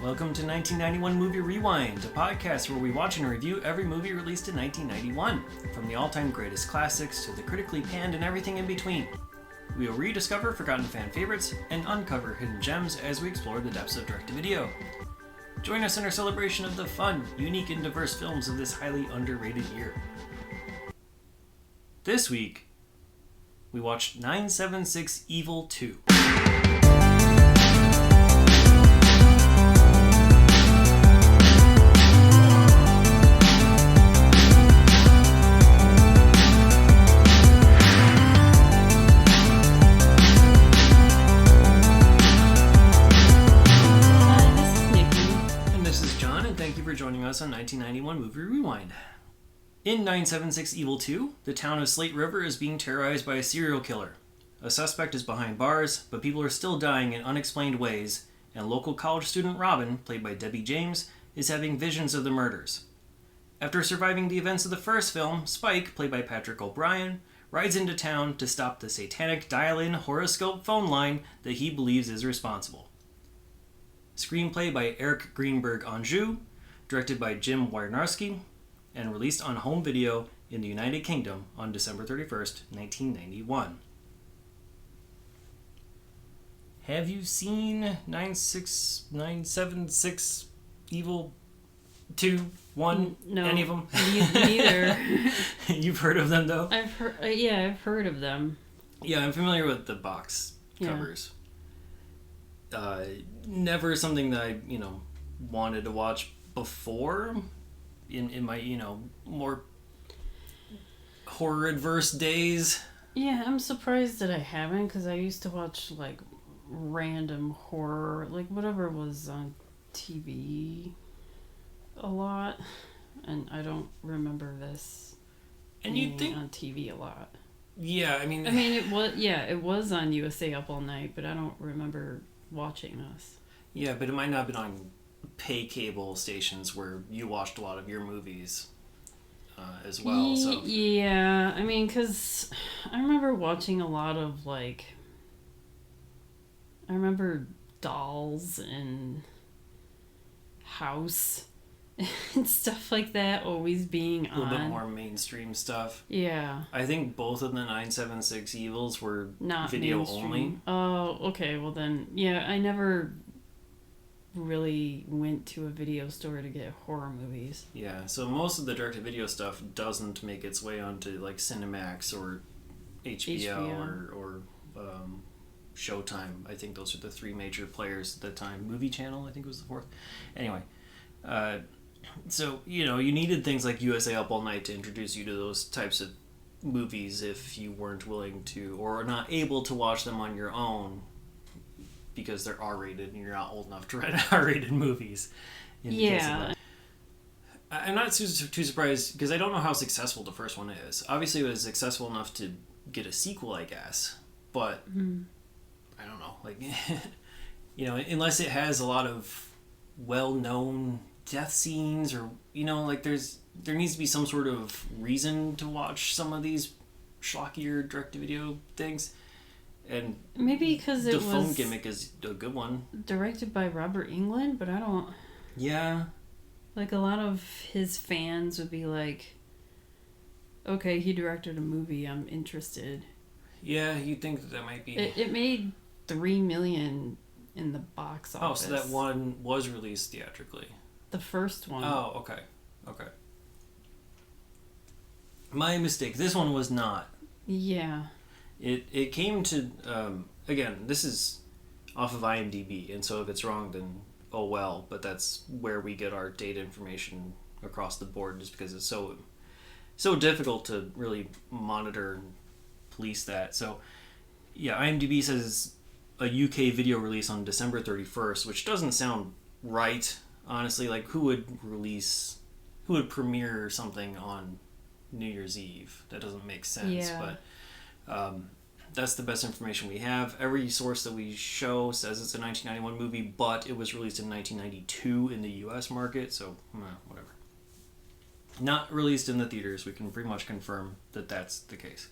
Welcome to 1991 Movie Rewind, a podcast where we watch and review every movie released in 1991, from the all-time greatest classics to the critically panned and everything in between. We will rediscover forgotten fan favorites and uncover hidden gems as we explore the depths of direct-to-video. Join us in our celebration of the fun, unique, and diverse films of this highly underrated year. This week, we watched 976 Evil 2. Joining us on 1991 Movie Rewind. In 976 Evil 2, the town of Slate River is being terrorized by a serial killer. A suspect is behind bars, but people are still dying in unexplained ways, and local college student Robin, played by Debbie James, is having visions of the murders. After surviving the events of the first film, Spike, played by Patrick O'Brien, rides into town to stop the satanic dial-in horoscope phone line that he believes is responsible. Screenplay by Erik Greenberg Anjou, directed by Jim Wynorski, and released on home video in the United Kingdom on December 31st, 1991. Have you seen 976 Evil 2, 1, no, any of them? Neither. You've heard of them, though? I've heard of them. Yeah, I'm familiar with the box covers. Never something that I, wanted to watch before in my more horror adverse days. Yeah, I'm surprised that I haven't, because I used to watch like random horror, like whatever was on TV a lot, and I don't remember this and being you'd think on TV a lot. Yeah, I mean it was on USA Up All Night, but I don't remember watching this. Yeah, but it might not have been on pay cable stations where you watched a lot of your movies as well. So yeah, I mean, because I remember watching a lot of I remember Dolls and House and stuff like that always being on. A little bit more mainstream stuff. Yeah. I think both of the 976 Evils were not video mainstream. Only. Oh, okay. Well then, yeah, I never really went to a video store to get horror movies. Yeah, so most of the direct-to-video stuff doesn't make its way onto like Cinemax or HBO. or Showtime. I think those are the three major players at the time. Movie Channel, I think, was the fourth. Anyway, so you needed things like USA Up All Night to introduce you to those types of movies if you weren't willing to or not able to watch them on your own, because they're R-rated and you're not old enough to rent R-rated movies. Yeah. I'm not too surprised, because I don't know how successful the first one is. Obviously it was successful enough to get a sequel, I guess. But, I don't know. Unless it has a lot of well-known death scenes or, there needs to be some sort of reason to watch some of these schlockier direct-to-video things. And maybe because the phone gimmick is a good one. Directed by Robert Englund, but I don't. Yeah. Like, a lot of his fans would be like, okay, he directed a movie, I'm interested. Yeah, you'd think that might be. It made $3 million in the box office. Oh, so that one was released theatrically. The first one. Oh, okay. My mistake. This one was not. Yeah. It came to, again, this is off of IMDb, and so if it's wrong, then oh well, but that's where we get our data information across the board, just because it's so difficult to really monitor and police that. So, yeah, IMDb says a UK video release on December 31st, which doesn't sound right, honestly. Like, who would premiere something on New Year's Eve? That doesn't make sense, yeah. But that's the best information we have. Every source that we show says it's a 1991 movie, but it was released in 1992 in the US market, so whatever. Not released in the theaters. We can pretty much confirm that that's the case.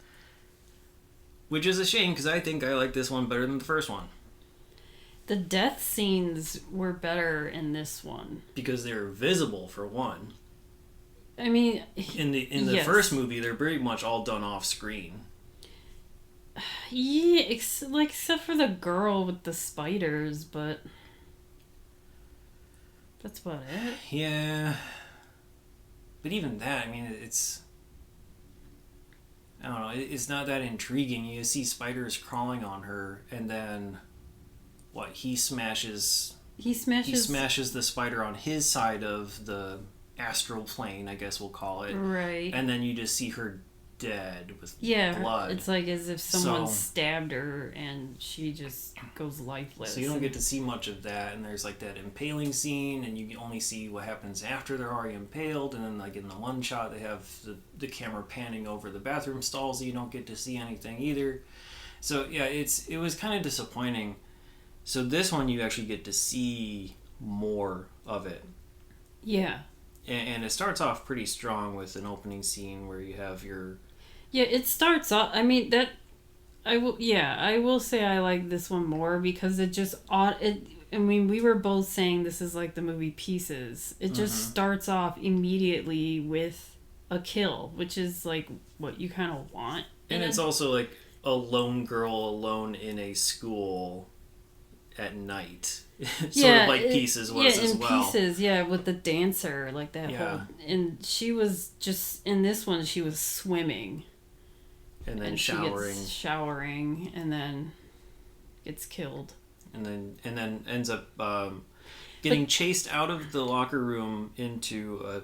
Which is a shame, because I think I like this one better than the first one. The death scenes were better in this one. Because they're visible, for one. I mean... In the yes. first movie, they're pretty much all done off screen. Yeah, except for the girl with the spiders, but... That's about it. Yeah. But even that, I mean, it's... I don't know, it's not that intriguing. You see spiders crawling on her, and then... What, he smashes the spider on his side of the astral plane, I guess we'll call it. Right. And then you just see her dead with blood. It's like as if someone stabbed her and she just goes lifeless. So you don't get to see much of that, and there's like that impaling scene, and you only see what happens after they're already impaled, and then like in the one shot they have the camera panning over the bathroom stalls, so you don't get to see anything either. So yeah, it was kind of disappointing. So this one you actually get to see more of it. Yeah. And it starts off pretty strong with an opening scene where you have your... Yeah, it starts off... I mean, I will say I like this one more because it just... I mean, we were both saying this is like the movie Pieces. It just starts off immediately with a kill, which is like what you kind of want. And it's also like a lone girl alone in a school... at night. Sort of like Pieces was as well. Yeah, in Pieces, with the dancer, like that whole... And she was just... In this one, she was swimming. And then showering. She gets showering, and then gets killed. And then ends up getting chased out of the locker room into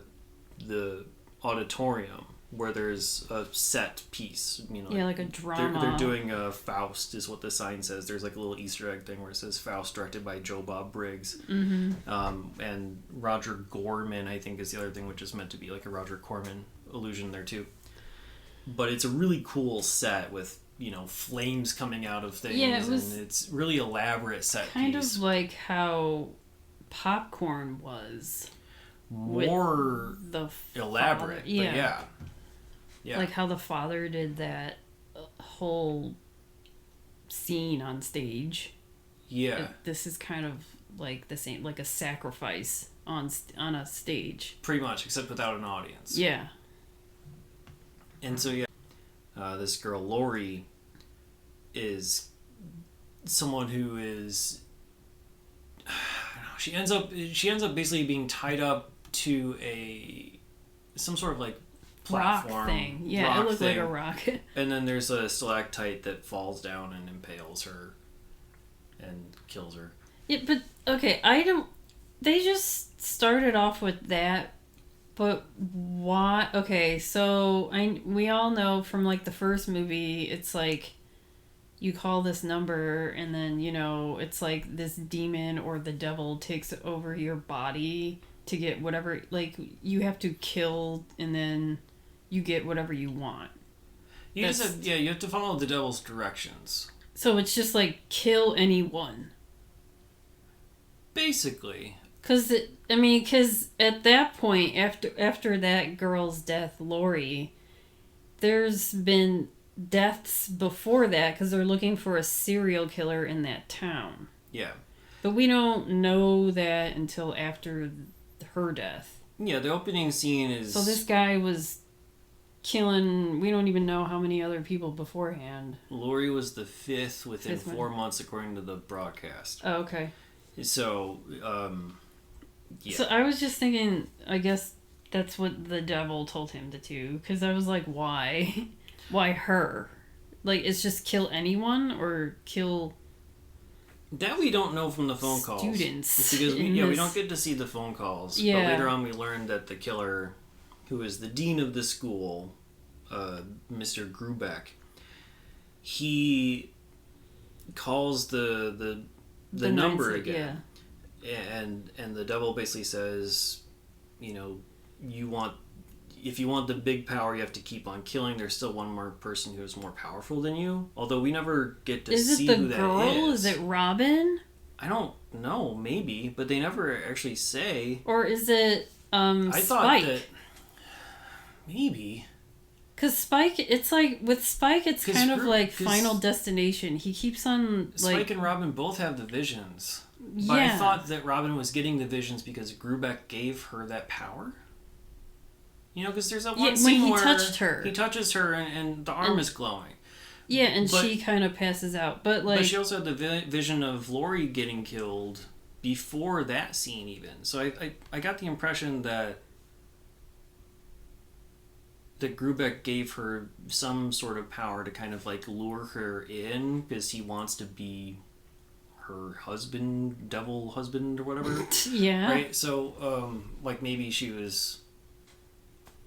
the auditorium, where there's a set piece, like a drama. They're doing Faust is what the sign says. There's like a little Easter egg thing where it says Faust, directed by Joe Bob Briggs. And Roger Gorman, I think, is the other thing, which is meant to be like a Roger Corman allusion there too. But it's a really cool set with flames coming out of things, and it's really elaborate set piece. Kind of like how Popcorn was. More elaborate, but yeah. Like how the father did that whole scene on stage. Yeah. This is kind of like the same, like a sacrifice on a stage. Pretty much, except without an audience. Yeah. And so, this girl, Lori, is someone who is... She ends up basically being tied up to some sort of like platform rock thing. Yeah, it looked like a rock. And then there's a stalactite that falls down and impales her and kills her. Yeah, but okay, they just started off with that, but why? Okay, so we all know from like the first movie, it's like you call this number and then it's like this demon or the devil takes over your body to get whatever, like you have to kill and then you get whatever you want. You have to follow the devil's directions. So it's just like kill anyone. Basically. Because at that point, after that girl's death, Lori, there's been deaths before that because they're looking for a serial killer in that town. Yeah. But we don't know that until after her death. Yeah, the opening scene is... So this guy was killing... We don't even know how many other people beforehand. Lori was the fifth within 4 months, according to the broadcast. Oh, okay. So, yeah. So I was just thinking, I guess that's what the devil told him to do. Because I was like, why? Why her? Like, it's just kill anyone or kill... That we don't know from the phone calls. Students. Because we don't get to see the phone calls. Yeah. But later on we learned that the killer, who is the dean of the school, Mr. Grubeck, he calls the number again. Yeah. And the devil basically says, if you want the big power, you have to keep on killing. There's still one more person who is more powerful than you. Although we never get to see who that is. Is it the girl? Is it Robin? I don't know. Maybe. But they never actually say. Or is it I Spike? thought that... Maybe. Because Spike, it's like, with Spike, it's kind of like 'cause Final Destination. He keeps on, like... Spike and Robin both have the visions. Yeah. But I thought that Robin was getting the visions because Greenberg gave her that power. You know, because there's that one scene when he where touched her. He touches her and the arm is glowing. Yeah, and she kind of passes out. But, like... But she also had the vision of Lori getting killed before that scene, even. So I got the impression that Greenberg gave her some sort of power to kind of, like, lure her in because he wants to be her husband, devil husband or whatever. Yeah. Right? So, like, maybe she was,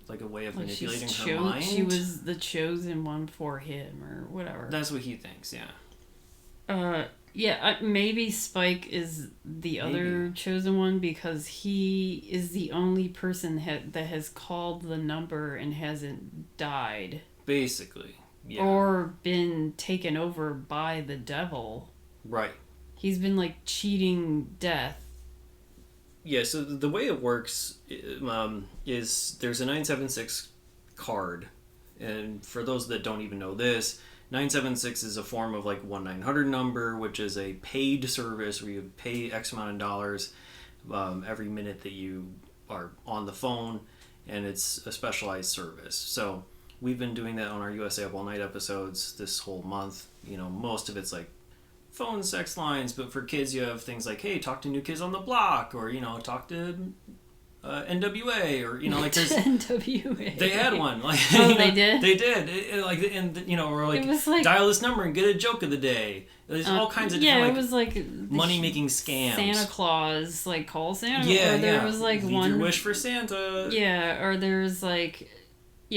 like, a way of manipulating her mind. She was the chosen one for him or whatever. That's what he thinks, yeah. Yeah, maybe Spike is the other chosen one because he is the only person that has called the number and hasn't died. Basically, yeah. Or been taken over by the devil. Right. He's been, like, cheating death. Yeah, so the way it works is there's a 976 card. And for those that don't even know this, 976 is a form of, like, 1-900 number, which is a paid service where you pay X amount of dollars every minute that you are on the phone, and it's a specialized service. So we've been doing that on our USA Up All Night episodes this whole month. You know, most of it's, like, phone sex lines, but for kids you have things like, hey, talk to New Kids on the Block, or, you know, talk to NWA, or, you know, like, there's NWA. They had one, like, oh, you know, they did. They did, like, and, you know, or, like, it was like, dial this number and get a joke of the day. There's all kinds of different, it was like money making scams. Santa Claus, like, call Santa. Yeah, or there was like Leave one your wish for Santa. Yeah, or there's like,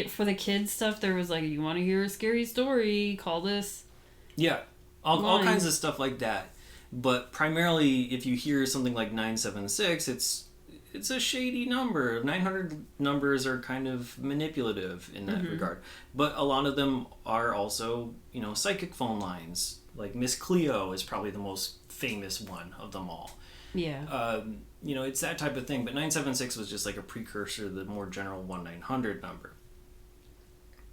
for the kids stuff, there was like, you want to hear a scary story, call this. Yeah, all kinds of stuff like that. But primarily, if you hear something like 976, it's a shady number. 900 numbers are kind of manipulative in that regard. But a lot of them are also, you know, psychic phone lines. Like Miss Cleo is probably the most famous one of them all. Yeah. You know, it's that type of thing. But 976 was just like a precursor to the more general 1-900 number.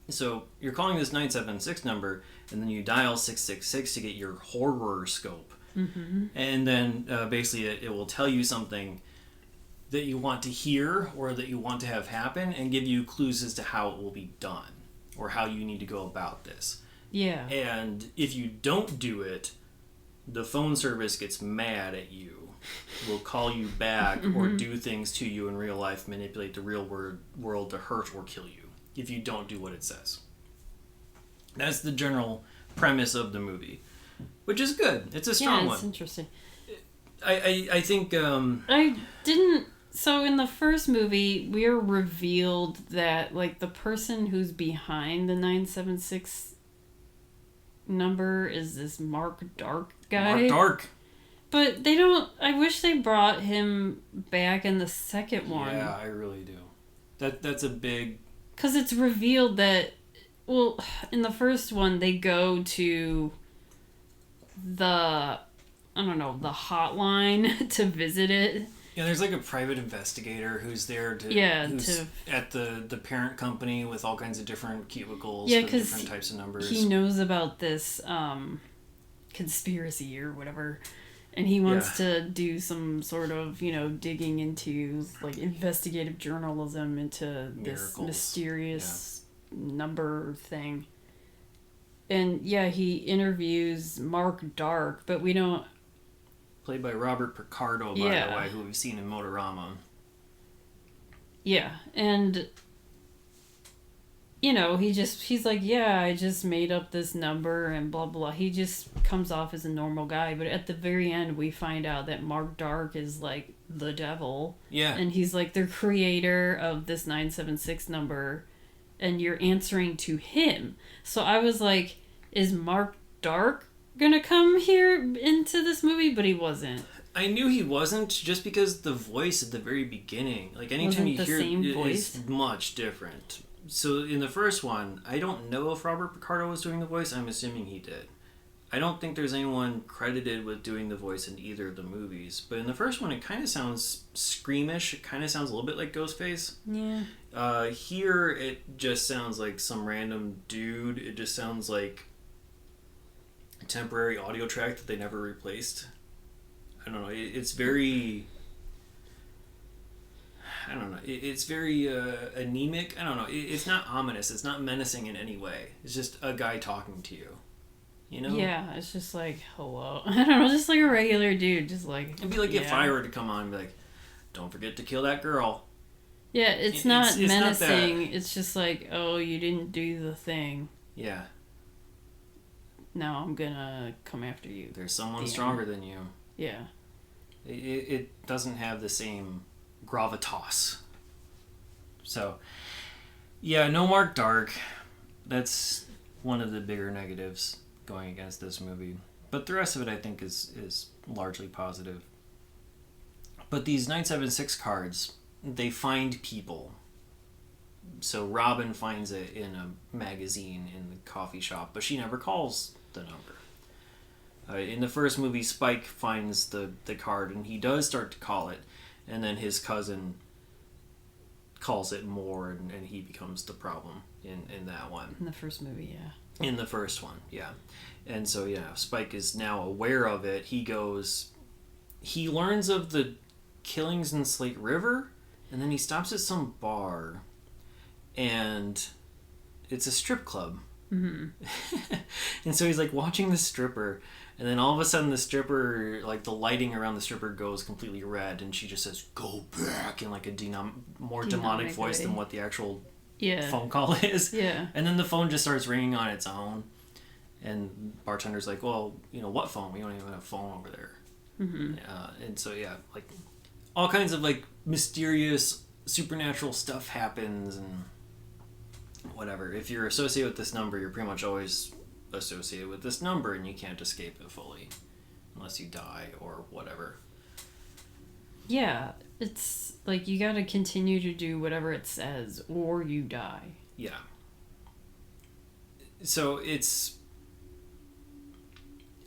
So you're calling this 976 number, and then you dial 666 to get your horoscope. And then basically it will tell you something that you want to hear or that you want to have happen, and give you clues as to how it will be done or how you need to go about this. Yeah. And if you don't do it, the phone service gets mad at you, will call you back or do things to you in real life, manipulate the real world to hurt or kill you if you don't do what it says. That's the general premise of the movie, which is good. It's a strong one. Yeah, it's interesting. I think... I didn't... So in the first movie, we are revealed that, like, the person who's behind the 976 number is this Mark Dark guy. Mark Dark. But they don't... I wish they brought him back in the second one. Yeah, I really do. That's a big... Because it's revealed that... Well, in the first one, they go to the... I don't know, the hotline to visit it. Yeah, there's like a private investigator who's there who's at the parent company with all kinds of different cubicles with different types of numbers. He knows about this conspiracy or whatever, and he wants to do some sort of, you know, digging into, like, investigative journalism into this mysterious number thing. And he interviews Mark Dark, but we don't... Played by Robert Picardo, by the way, who we've seen in Motorama. Yeah, and, you know, he's like, I just made up this number and blah, blah. He just comes off as a normal guy, but at the very end, we find out that Mark Dark is, like, the devil. Yeah. And he's, like, the creator of this 976 number, and you're answering to him. So I was like, is Mark Dark gonna come here into this movie? But he wasn't. I knew he wasn't, just because the voice at the very beginning, like, anytime you hear it, it's much different. So in the first one, I don't know if Robert Picardo was doing the voice. I'm assuming he did. I don't think there's anyone credited with doing the voice in either of the movies. But in the first one, it kind of sounds screamish. It kind of sounds a little bit like Ghostface. Yeah. Here, it just sounds like some random dude. It just sounds like a temporary audio track that they never replaced. I don't know. It's very... I don't know. It's very anemic. I don't know. It's not ominous. It's not menacing in any way. It's just a guy talking to you. You know? Yeah, it's just like, hello. I don't know, just like a regular dude, just like... It'd be like if I were to come on and be like, don't forget to kill that girl. Yeah, it's not menacing. Not it's just like, oh, you didn't do the thing. Yeah. Now I'm gonna come after you. There's someone stronger than you. Yeah. It doesn't have the same gravitas. So, yeah, no Mark Dark. That's one of the bigger negatives going against this movie. But the rest of it, I think, is largely positive. But these 976 cards, they find people. So Robin finds it in a magazine in the coffee shop, but she never calls the number. In the first movie, Spike finds the card, and he does start to call it, and then his cousin calls it more, and he becomes the problem in that one. In the first movie, yeah. In the first one, yeah. And so, yeah, Spike is now aware of it. He learns of the killings in Slate River, and then he stops at some bar, and it's a strip club. Mm-hmm. And so he's like watching the stripper, and then all of a sudden the stripper, like the lighting around the stripper goes completely red, and she just says, "Go back," in like a more demonic voice than what the actual phone call is. Yeah. And then the phone just starts ringing on its own, and bartender's like, "Well, what phone? We don't even have a phone over there." Mm-hmm. And so, yeah, like all kinds of like mysterious supernatural stuff happens, and whatever. If you're associated with this number, you're pretty much always associated with this number, and you can't escape it fully unless you die or whatever. Yeah, it's like you gotta continue to do whatever it says or you die. Yeah. So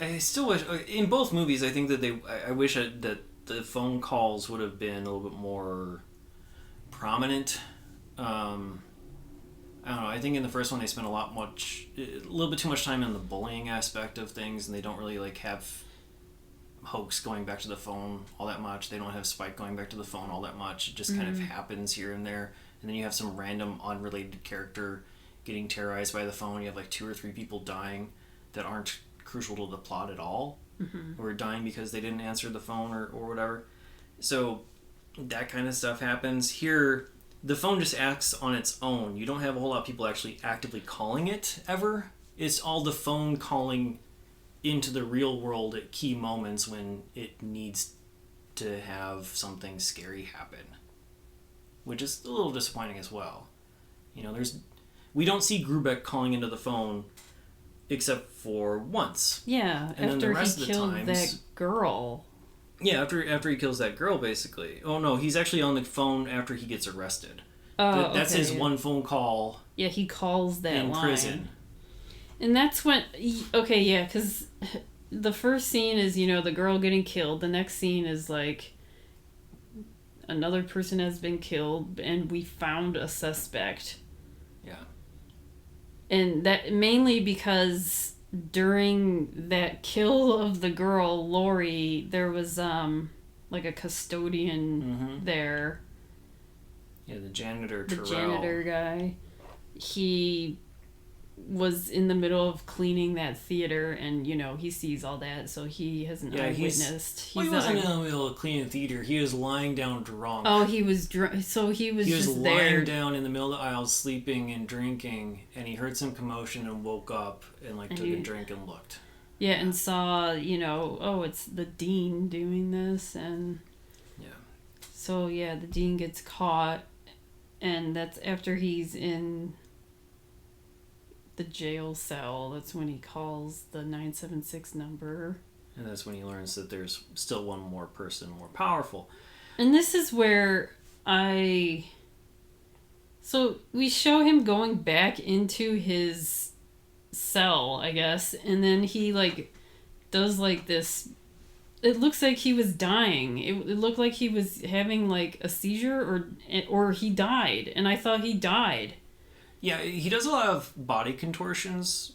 I still wish, in both movies, I think that I wish that the phone calls would have been a little bit more prominent. I don't know, I think in the first one they spent a little bit too much time on the bullying aspect of things, and they don't really like have Hoax going back to the phone all that much. They don't have Spike going back to the phone all that much. It just kind of happens here and there, and then you have some random unrelated character getting terrorized by the phone. You have like 2 or 3 people dying that aren't crucial to the plot at all, who are dying because they didn't answer the phone or whatever. So that kind of stuff happens here. The phone just acts on its own. You don't have a whole lot of people actually actively calling it ever. It's all the phone calling into the real world at key moments when it needs to have something scary happen, which is a little disappointing as well. We don't see Grubeck calling into the phone except for once. Yeah, and after then the rest he of the killed times, that girl. Yeah, after he kills that girl, basically. Oh no, he's actually on the phone after he gets arrested. Oh, that's his one phone call. Yeah, he calls that in line. Prison. And that's when... Okay, yeah, because the first scene is, the girl getting killed. The next scene is, like, another person has been killed, and we found a suspect. Yeah. And that mainly because during that kill of the girl, Lori, there was, like, a custodian there. Yeah, the janitor, The Terrell. janitor guy. He was in the middle of cleaning that theater, and he sees all that, so he has an eyewitness. He wasn't in the middle of cleaning the theater. He was lying down drunk. Oh, he was drunk. So he was just there. He was lying down in the middle of the aisle, sleeping and drinking, and he heard some commotion and woke up and took a drink and looked. Yeah, and saw, oh, it's the dean doing this, and yeah. So yeah, the dean gets caught, and that's after he's in the jail cell. That's when he calls the 976 number. And that's when he learns that there's still one more person more powerful. And this is where so we show him going back into his cell, I guess, and then he does like this. It looks like he was dying. It looked like he was having like a seizure or he died, and I thought he died. Yeah, he does a lot of body contortions.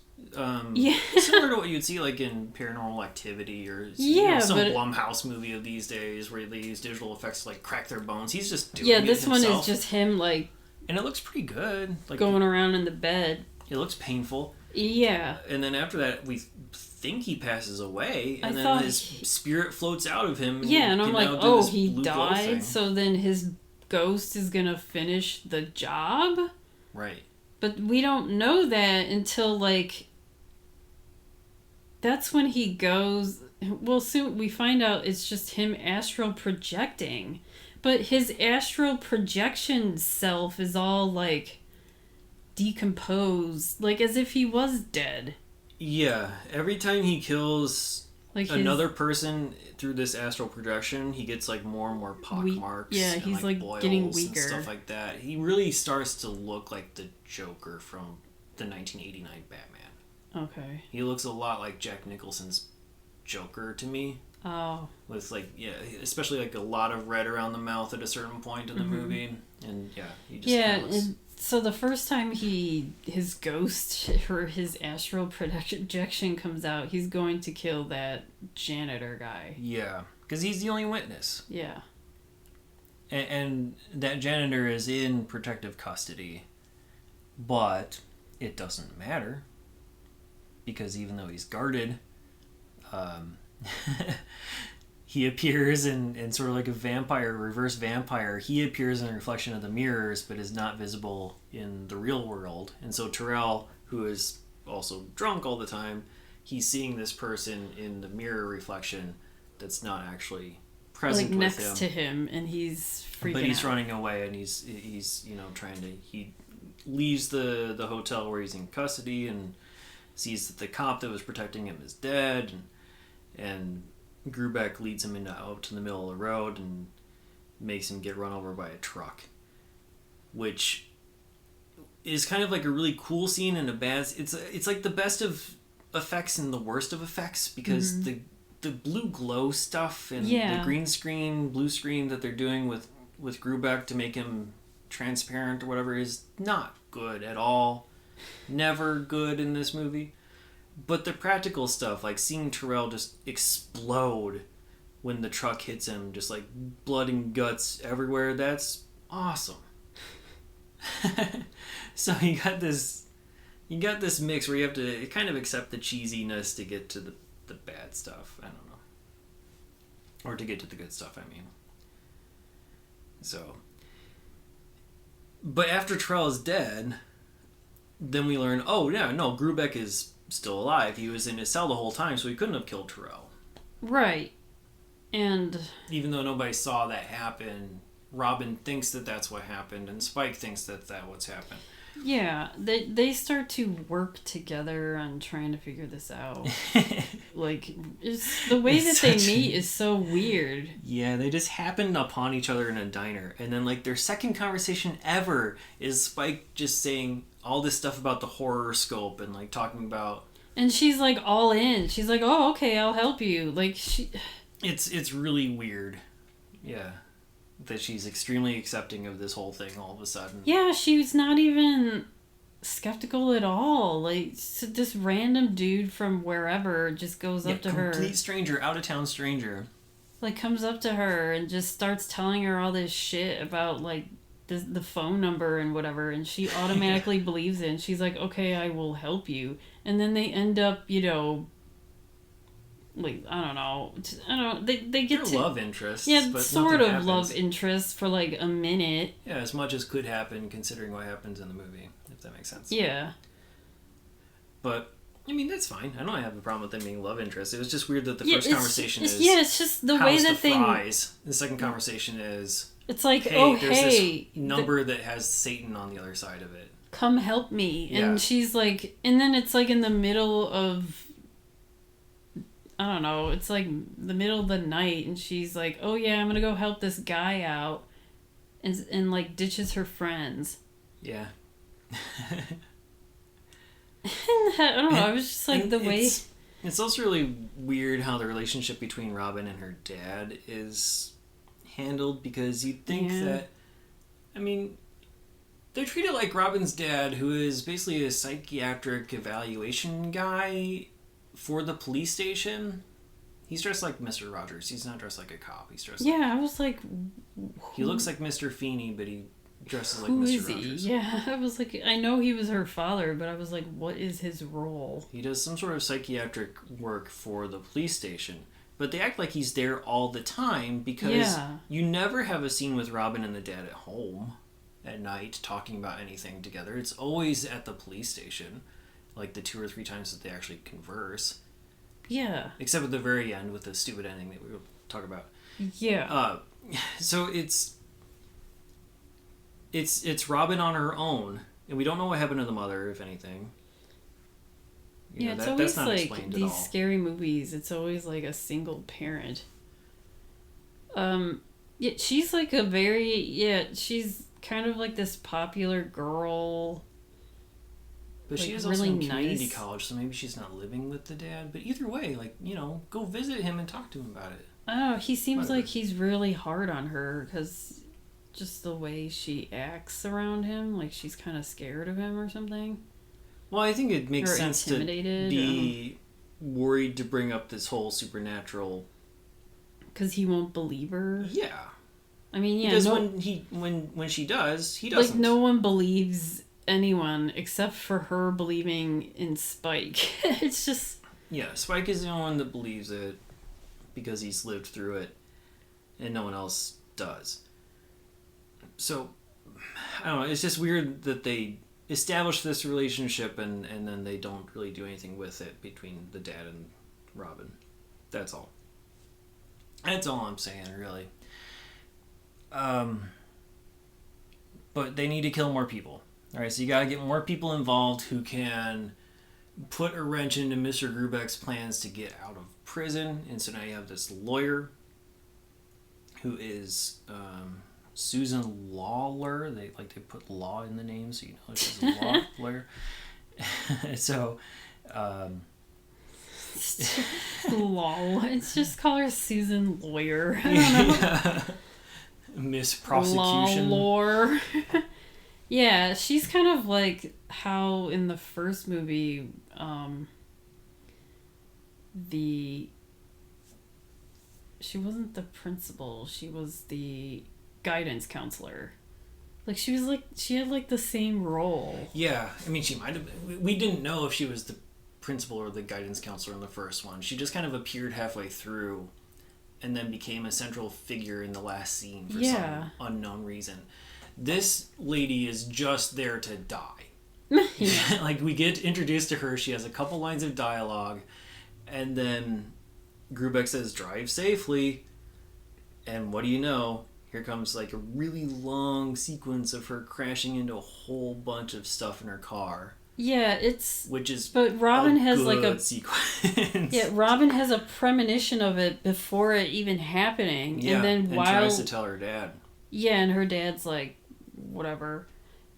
Yeah. Similar to what you'd see like in Paranormal Activity or some Blumhouse movie of these days where they use digital effects to like crack their bones. He's just doing it this himself. one is just him like... And it looks pretty good. Like going around in the bed. It looks painful. Yeah. And then after that, we think he passes away, and then his spirit floats out of him. Yeah, and I'm like, oh, he died, so then his ghost is gonna finish the job? Right. But we don't know that until, like... That's when he goes... Well, soon we find out it's just him astral projecting. But his astral projection self is all, like, decomposed. Like, as if he was dead. Yeah. Every time he kills like another person through this astral projection, he gets, like, more and more pockmarks. Yeah, and, he's, like boils getting weaker. And stuff like that. He really starts to look like the Joker from the 1989 Batman. Okay. He looks a lot like Jack Nicholson's Joker to me. Oh. With, like, yeah, especially, like, a lot of red around the mouth at a certain point in the movie. And, yeah, he just yeah, and so the first time his ghost, or his astral projection comes out, he's going to kill that janitor guy. Yeah, because he's the only witness. Yeah. And that janitor is in protective custody. But it doesn't matter. Because even though he's guarded... he appears in sort of like a vampire, reverse vampire. He appears in a reflection of the mirrors, but is not visible in the real world. And so Terrell, who is also drunk all the time, he's seeing this person in the mirror reflection that's not actually present like with him. next to him, and he's freaking out. But he's running away, and he's trying to... He leaves the hotel where he's in custody and sees that the cop that was protecting him is dead, and Greenberg leads him out to the middle of the road and makes him get run over by a truck, which is kind of like a really cool scene and a bad... It's like the best of effects and the worst of effects, because the blue glow stuff and the green screen, blue screen that they're doing with Greenberg to make him transparent or whatever is not good at all. Never good in this movie. But the practical stuff, like seeing Terrell just explode when the truck hits him, just like blood and guts everywhere, that's awesome. So you got this mix where you have to kind of accept the cheesiness to get to the bad stuff. I don't know. Or to get to the good stuff, I mean. So. But after Terrell is dead, then we learn, oh yeah, no, Greenberg is still alive. He was in his cell the whole time, so he couldn't have killed Terrell. Right. And... Even though nobody saw that happen, Robin thinks that that's what happened, and Spike thinks that that's what's happened. Yeah, they start to work together on trying to figure this out. Like, it's the way that they meet is so weird. Yeah, they just happen upon each other in a diner, and then like their second conversation ever is Spike just saying all this stuff about the horoscope and like talking about... And she's like all in. She's like, oh, okay, I'll help you. Like she... It's really weird. Yeah. That she's extremely accepting of this whole thing all of a sudden. Yeah, she's not even skeptical at all. Like, this random dude from wherever just goes up to her. Complete stranger, out-of-town stranger. Like, comes up to her and just starts telling her all this shit about, like, the phone number and whatever, and she automatically believes it, and she's like, okay, I will help you. And then they end up, like, I don't know. They get to love interest. Yeah, but sort of love interest for like a minute. Yeah, as much as could happen considering what happens in the movie, if that makes sense. Yeah. But I mean, that's fine. I don't have a problem with them being love interest. It was just weird that the first conversation is it's just the way that they fries. The second conversation is it's like, hey, there's this number that has Satan on the other side of it. Come help me. And she's like, and then it's like in the middle of, I don't know, it's like the middle of the night, and she's like, oh yeah, I'm gonna go help this guy out, and like ditches her friends. Yeah. I don't know, I was just like, the way... It's also really weird how the relationship between Robin and her dad is handled, because you'd think that, I mean, they're treated like Robin's dad, who is basically a psychiatric evaluation guy for the police station. He's dressed like Mr. Rogers. He's not dressed like a cop. He's dressed I was like... He looks like Mr. Feeney, but he dresses like Who Mr. is he? Rogers. Yeah, I was like, I know he was her father, but I was like, what is his role? He does some sort of psychiatric work for the police station, but they act like he's there all the time, because you never have a scene with Robin and the dad at home at night talking about anything together. It's always at the police station, like the 2 or 3 times that they actually converse. Yeah. Except at the very end with the stupid ending that we will talk about. Yeah. So it's Robin on her own, and we don't know what happened to the mother, if anything. You know, it's always that's not like explained at these all. scary movies. It's always like a single parent. Yeah, she's like a very she's kind of like this popular girl. But like, she is really also in community nice. college, so maybe she's not living with the dad. But either way, like, you know, go visit him and talk to him about it. I don't know. He seems Whatever. like he's really hard on her because just the way she acts around him, like she's kind of scared of him or something. Well, I think it makes Or sense to intimidated, be worried to bring up this whole supernatural. Because he won't believe her. Yeah. I mean, yeah. Because when she does, he doesn't. Like, no one believes anyone except for her believing in Spike. It's just... Yeah, Spike is the only one that believes it because he's lived through it, and no one else does. So, I don't know, it's just weird that they establish this relationship and then they don't really do anything with it between the dad and Robin. That's all. That's all I'm saying, really. But they need to kill more people. Alright, so you gotta get more people involved who can put a wrench into Mr. Grubek's plans to get out of prison. And so now you have this lawyer who is Susan Lawler. They put law in the name, so you know she's a law lawyer. So lol. It's just call her Susan Lawyer. I don't know. Yeah. Miss Prosecution. Lore. Yeah, she's kind of like how in the first movie, she wasn't the principal, she was the guidance counselor. Like, she had like the same role. Yeah, I mean, she might have been. We didn't know if she was the principal or the guidance counselor in the first one. She just kind of appeared halfway through and then became a central figure in the last scene for some unknown reason. This lady is just there to die. Like, we get introduced to her, she has a couple lines of dialogue, and then Grubek says, drive safely, and what do you know? Here comes like a really long sequence of her crashing into a whole bunch of stuff in her car. Yeah, but Robin has like a sequence. Yeah, Robin has a premonition of it before it even happening. Yeah, and then tries to tell her dad. Yeah, and her dad's like, whatever.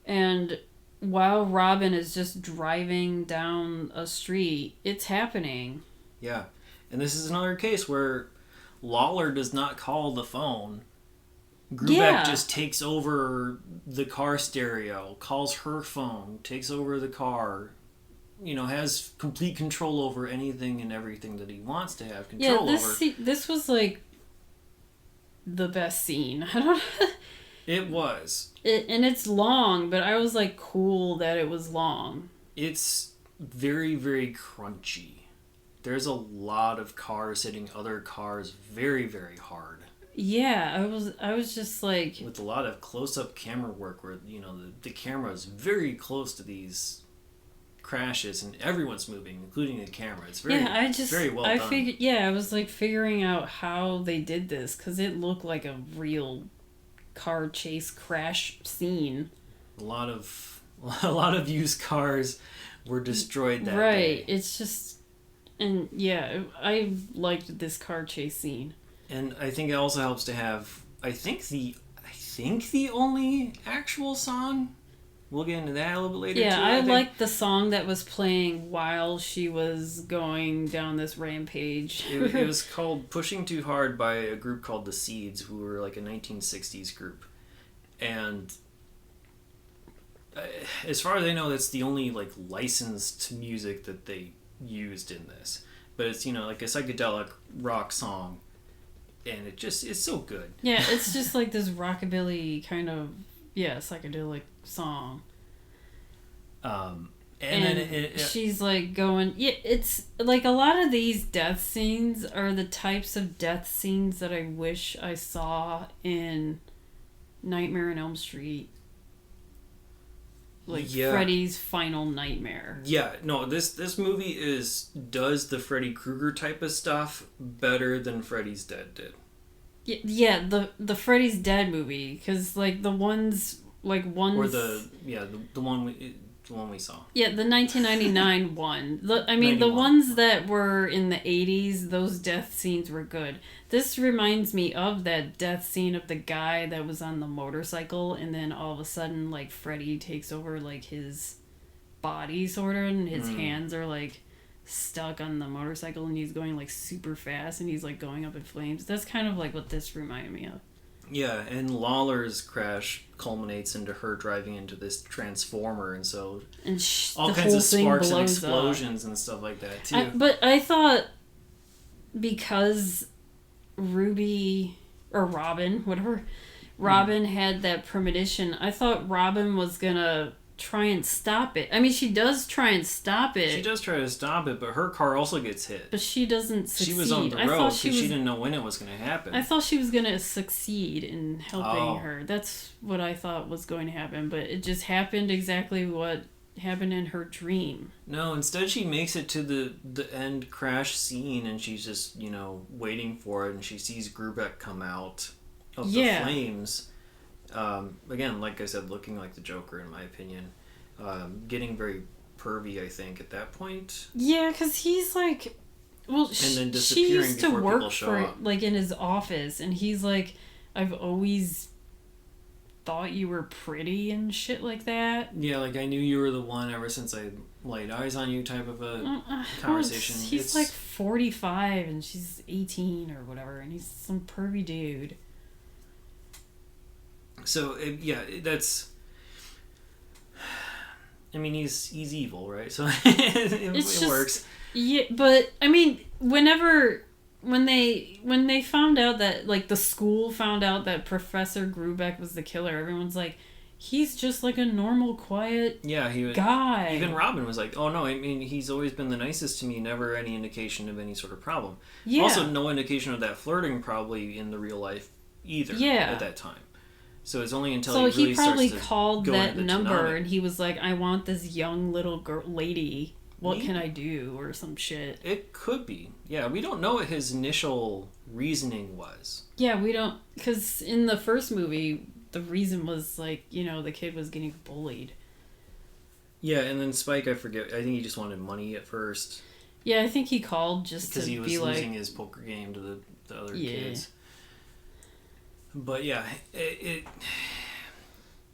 And while Robin is just driving down a street, it's happening. Yeah. And this is another case where Lawler does not call the phone. Grubek just takes over the car stereo, calls her phone, takes over the car, you know, has complete control over anything and everything that he wants to have control over. This was like the best scene. I don't It was. And it's long, but I was like cool that it was long. It's very, very crunchy. There's a lot of cars hitting other cars very, very hard. Yeah, I was just like... With a lot of close-up camera work where, you know, the camera is very close to these crashes and everyone's moving, including the camera. It's very, very well done. I was like figuring out how they did this because it looked like a real car chase crash scene. A lot of used cars were destroyed that day. Right, it's just... And yeah, I liked this car chase scene. And I think it also helps to have, I think the only actual song We'll get into that a little bit later. Yeah, too, I think. liked the song that was playing while she was going down this rampage. It was called Pushing Too Hard by a group called The Seeds, who were like a 1960s group. And as far as I know, that's the only like licensed music that they used in this. But it's, you know, like a psychedelic rock song. And it's so good. Yeah, it's just like this rockabilly kind of, psychedelic song. And then she's like going, it's like a lot of these death scenes are the types of death scenes that I wish I saw in Nightmare on Elm Street. Like Freddy's final nightmare. Yeah, no, this movie does the Freddy Krueger type of stuff better than Freddy's Dead did. Yeah, the Freddy's Dead movie, because like the ones or the one we saw. Yeah, the 1999 one. The 91. ones that were in the 80s, those death scenes were good. This reminds me of that death scene of the guy that was on the motorcycle, and then all of a sudden, like, Freddy takes over, like, his body, sort of, and his hands are, like, stuck on the motorcycle, and he's going, like, super fast, and he's, like, going up in flames. That's kind of, like, what this reminded me of. Yeah, and Lawler's crash culminates into her driving into this transformer, and so all kinds of sparks and explosions and stuff like that too. But I thought because Robin had that premonition, I thought Robin was gonna try and stop it. I mean, she does try and stop it. She does try to stop it, but her car also gets hit. But she doesn't succeed. She was on the road because she didn't know when it was going to happen. I thought she was going to succeed in helping her. That's what I thought was going to happen, but it just happened exactly what happened in her dream. No, instead she makes it to the end crash scene, and she's just, you know, waiting for it, and she sees Grubek come out of the flames. Again, like I said, looking like the Joker in my opinion. Getting very pervy, I think, at that point. Yeah, because he's like, well, and then she used to work for like in his office, and he's like, I've always thought you were pretty and shit like that. Yeah, like I knew you were the one ever since I laid eyes on you type of a conversation. He's like 45 and she's 18 or whatever, and he's some pervy dude. So, that's... I mean, he's evil, right? So it works. Yeah, but I mean, when they found out that, like, the school found out that Professor Grubek was the killer, everyone's like, he's just like a normal, quiet guy. Even Robin was like, oh no, I mean, he's always been the nicest to me, never any indication of any sort of problem. Yeah. Also, no indication of that flirting probably in the real life either at that time. So it's only until he probably called that number and he was like, I want this young little lady. What can I do? Or some shit. It could be. Yeah, we don't know what his initial reasoning was. Yeah, we don't... Because in the first movie, the reason was, like, you know, the kid was getting bullied. Yeah, and then Spike, I forget. I think he just wanted money at first. Yeah, I think he called just to be like... Because he was losing his poker game to the other kids. But yeah,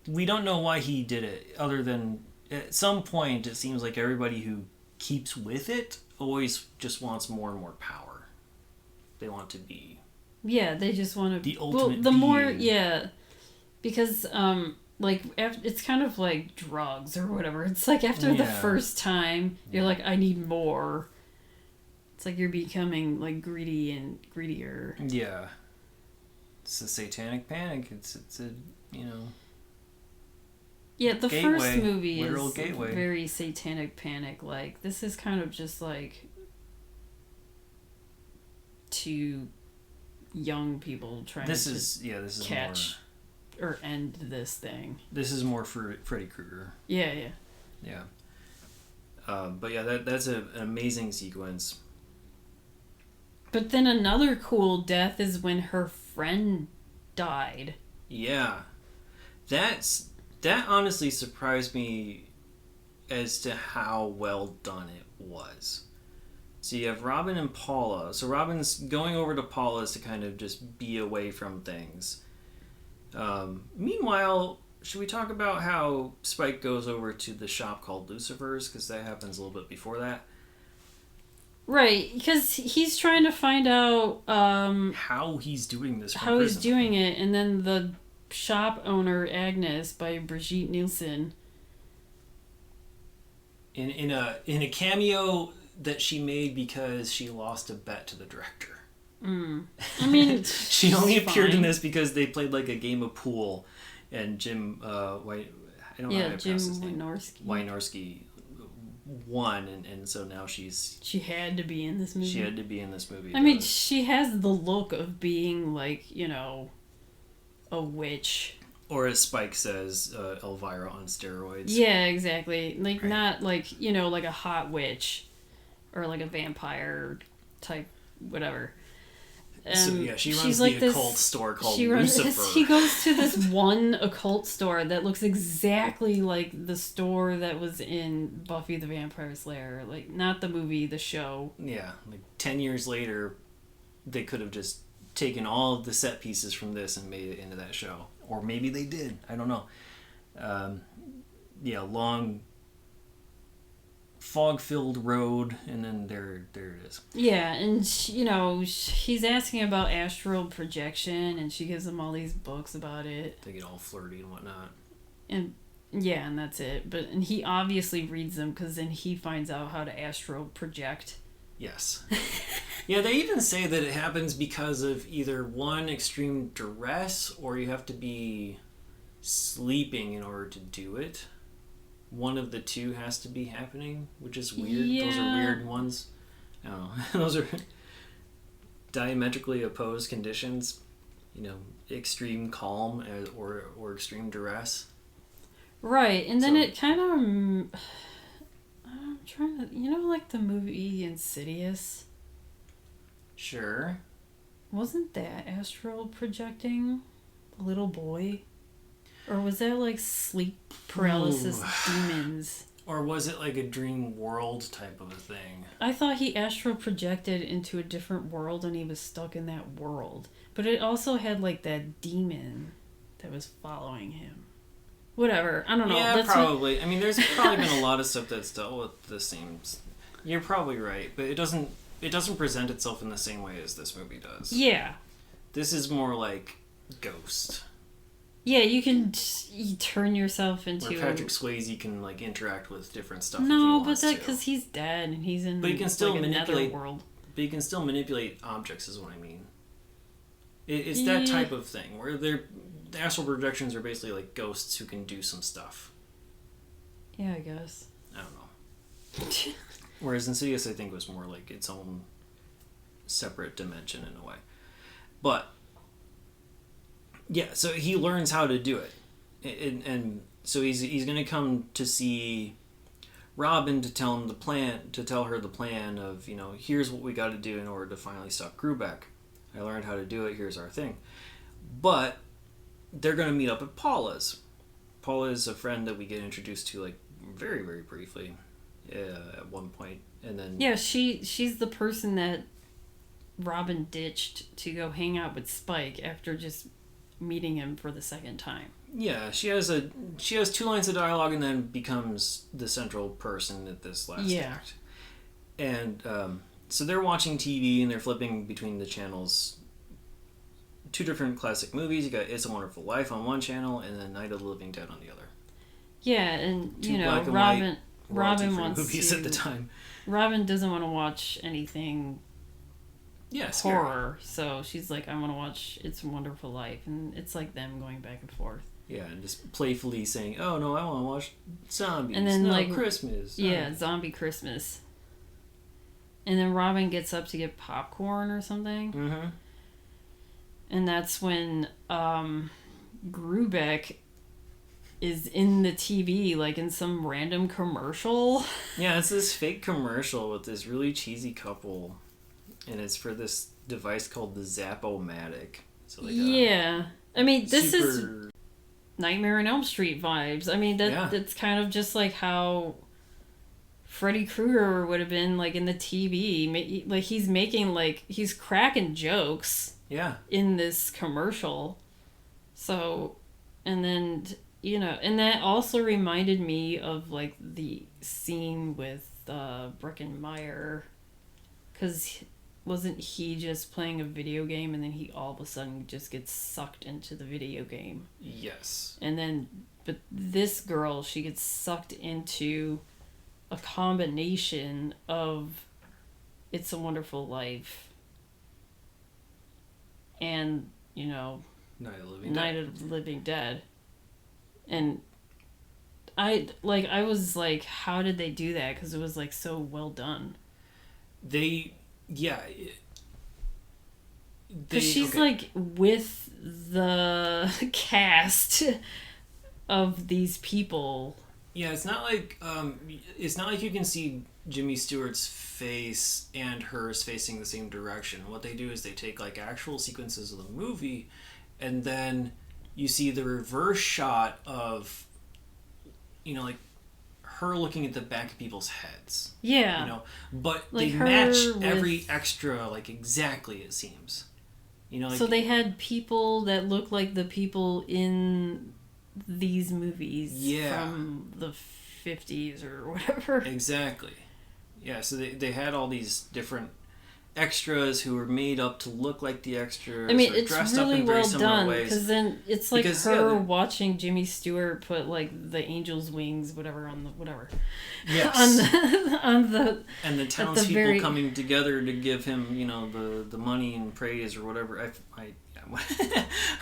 we don't know why he did it, other than at some point it seems like everybody who keeps with it always just wants more and more power. They want to be... Yeah, they just want to... The ultimate because, like, it's kind of like drugs or whatever. It's like after the first time, you're like, I need more. It's like you're becoming, like, greedy and greedier. Yeah. It's a satanic panic. It's a, you know... Yeah, the gateway, first movie is gateway. Very satanic panic. Like, this is kind of just like two young people trying to catch or end this thing. This is more for Freddy Krueger. Yeah. But yeah, that's an amazing sequence. But then another cool death is when her friend died. Yeah. That honestly surprised me as to how well done it was. So you have Robin and Paula. So Robin's going over to Paula's to kind of just be away from things. Meanwhile, should we talk about how Spike goes over to the shop called Lucifer's? Because that happens a little bit before that. Right, because he's trying to find out how he's doing this. How he's doing it, and then the shop owner Agnes by Brigitte Nielsen. In a cameo that she made because she lost a bet to the director. I mean, she only appeared in this because they played like a game of pool, and Jim Jim Wynorski won, and so now she had to be in this movie. She had to be in this movie. I mean, she has the look of being like, a witch. Or as Spike says, Elvira on steroids. Yeah, exactly. Like, right. Not like, like a hot witch or like a vampire type whatever. So yeah, she runs the occult store called Lucifer. He goes to this one occult store that looks exactly like the store that was in Buffy the Vampire Slayer. Like, not the movie, the show. Yeah, like 10 years later, they could have just taken all of the set pieces from this and made it into that show. Or maybe they did. I don't know. Long fog-filled road, and then there it is. Yeah, and he's asking about astral projection, and she gives him all these books about it. They get all flirty and whatnot. And yeah, and that's it. And he obviously reads them because then he finds out how to astral project. Yes. Yeah, they even say that it happens because of either one, extreme duress, or you have to be sleeping in order to do it. One of the two has to be happening, which is weird. Yeah. Those are weird ones. I don't know. Those are diametrically opposed conditions. Extreme calm or extreme duress. Right, and then it kind of... I'm trying to... like the movie Insidious? Sure. Wasn't that astral projecting the little boy? Or was that like sleep paralysis demons? Or was it like a dream world type of a thing? I thought he astral projected into a different world and he was stuck in that world. But it also had like that demon that was following him. Whatever. I don't know. Yeah, probably. I mean, there's probably been a lot of stuff that's dealt with the same... You're probably right, but it doesn't present itself in the same way as this movie does. Yeah. This is more like Ghost. Yeah, you can turn yourself into... Where Patrick Swayze can like interact with different stuff. No, but that's because he's dead and he's in another world. But you can still manipulate objects, is what I mean. It's that type of thing where the astral projections are basically like ghosts who can do some stuff. Yeah, I guess. I don't know. Whereas Insidious, I think, was more like its own separate dimension in a way. But yeah, so he learns how to do it, and so he's going to come to see Robin to tell her the plan of, here's what we got to do in order to finally stop Grubek. I learned how to do it. Here's our thing. But they're going to meet up at Paula's. Paula is a friend that we get introduced to like very, very briefly at one point, and then she's the person that Robin ditched to go hang out with Spike after just meeting him for the second time. Yeah, she has 2 lines of dialogue and then becomes the central person at this last act. And so they're watching TV and they're flipping between the channels. 2 different classic movies. You got It's a Wonderful Life on one channel and then Night of the Living Dead on the other. Yeah, and Robin wants movies at the time. Robin doesn't want to watch anything horror, so she's like, I want to watch It's a Wonderful Life, and it's like them going back and forth. Yeah, and just playfully saying, oh no, I want to watch zombies. And then Christmas. Yeah, zombie Christmas. And then Robin gets up to get popcorn or something. Mm-hmm. And that's when Grubek is in the TV, like in some random commercial. Yeah, it's this fake commercial with this really cheesy couple. And it's for this device called the Zap-O-Matic. So I mean, this is Nightmare on Elm Street vibes. I mean, that's kind of just like how Freddy Krueger would have been like in the TV. Like he's cracking jokes. Yeah. In this commercial. So, and then, you know, and that also reminded me of like the scene with Breckenmeyer, because wasn't he just playing a video game and then he all of a sudden just gets sucked into the video game? Yes. And then, but this girl, she gets sucked into a combination of It's a Wonderful Life and, you know, Night of the Living Night Dead. of the Living Dead. And I was like, how did they do that? Because it was like so well done. Because she's okay. like with the cast of these people. Yeah, it's not like you can see Jimmy Stewart's face and hers facing the same direction. What they do is they take like actual sequences of the movie, and then you see the reverse shot of, you know, like her looking at the back of people's heads. Yeah. You know, but like they her match with... every extra like exactly, it seems. You know, like, so they had people that look like the people in these movies from the 50s or whatever. Exactly. Yeah, so they had all these different extras who were made up to look like the extras. I mean, or it's dressed really up in very well similar done, ways. because then it's like her yeah, watching Jimmy Stewart put like the angel's wings, whatever, on the whatever. Yes. on the and the townspeople coming together to give him, you know, the money and praise or whatever.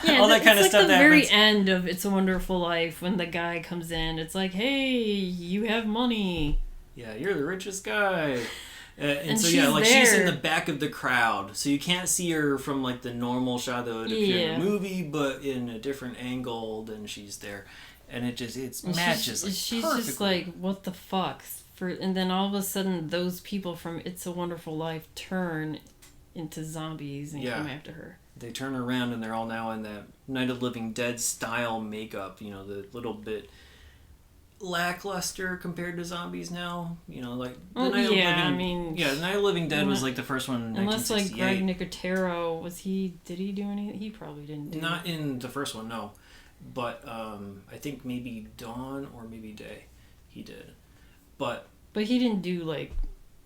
Yeah, all that kind of like stuff. The that very happens. end of It's a Wonderful Life, when the guy comes in, it's like, hey, you have money. Yeah, you're the richest guy. And so she's yeah, like there. she's in the back of the crowd, so you can't see her from like the normal shot that would appear in the movie, but in a different angle, then she's there, and it matches. She's perfectly. just like, what the fuck? And then all of a sudden, those people from It's a Wonderful Life turn into zombies and come after her. They turn around and they're all now in that Night of the Living Dead style makeup. You know, the little bit lackluster compared to zombies now. You know, like the Night of the Night of the Living Dead was like the first one in unless 1968. like Greg Nicotero did he do anything? He probably didn't. Not in the first one, no. But I think maybe Dawn or maybe Day, he did. But he didn't do like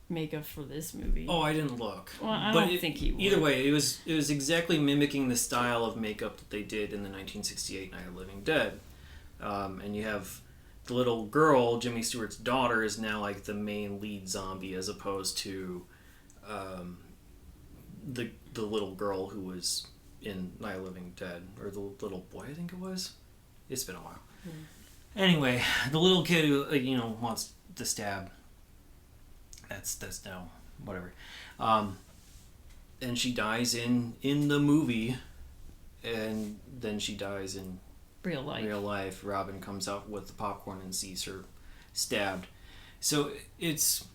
makeup for this movie. Oh, I didn't look. Well, I don't think he would. Either way, it was exactly mimicking the style of makeup that they did in the 1968 Night of the Living Dead. And you have the little girl, Jimmy Stewart's daughter, is now like the main lead zombie, as opposed to the little girl who was in Night of the Living Dead, or the little boy, I think it was. It's been a while. Anyway, the little kid who wants to stab. That's now whatever. And she dies in the movie, and then she dies in real life. Robin comes out with the popcorn and sees her stabbed. So it's...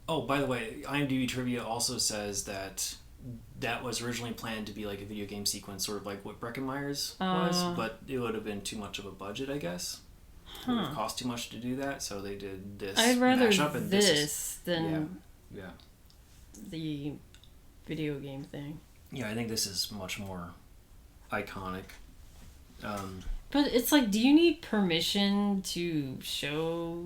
Oh, by the way, IMDb trivia also says that was originally planned to be like a video game sequence, sort of like what Breckenmeyer's was, but it would have been too much of a budget, I guess. It would have cost too much to do that, so they did this. I'd rather mashup, and this than yeah the video game thing. Yeah, I think this is much more iconic. But it's like, do you need permission to show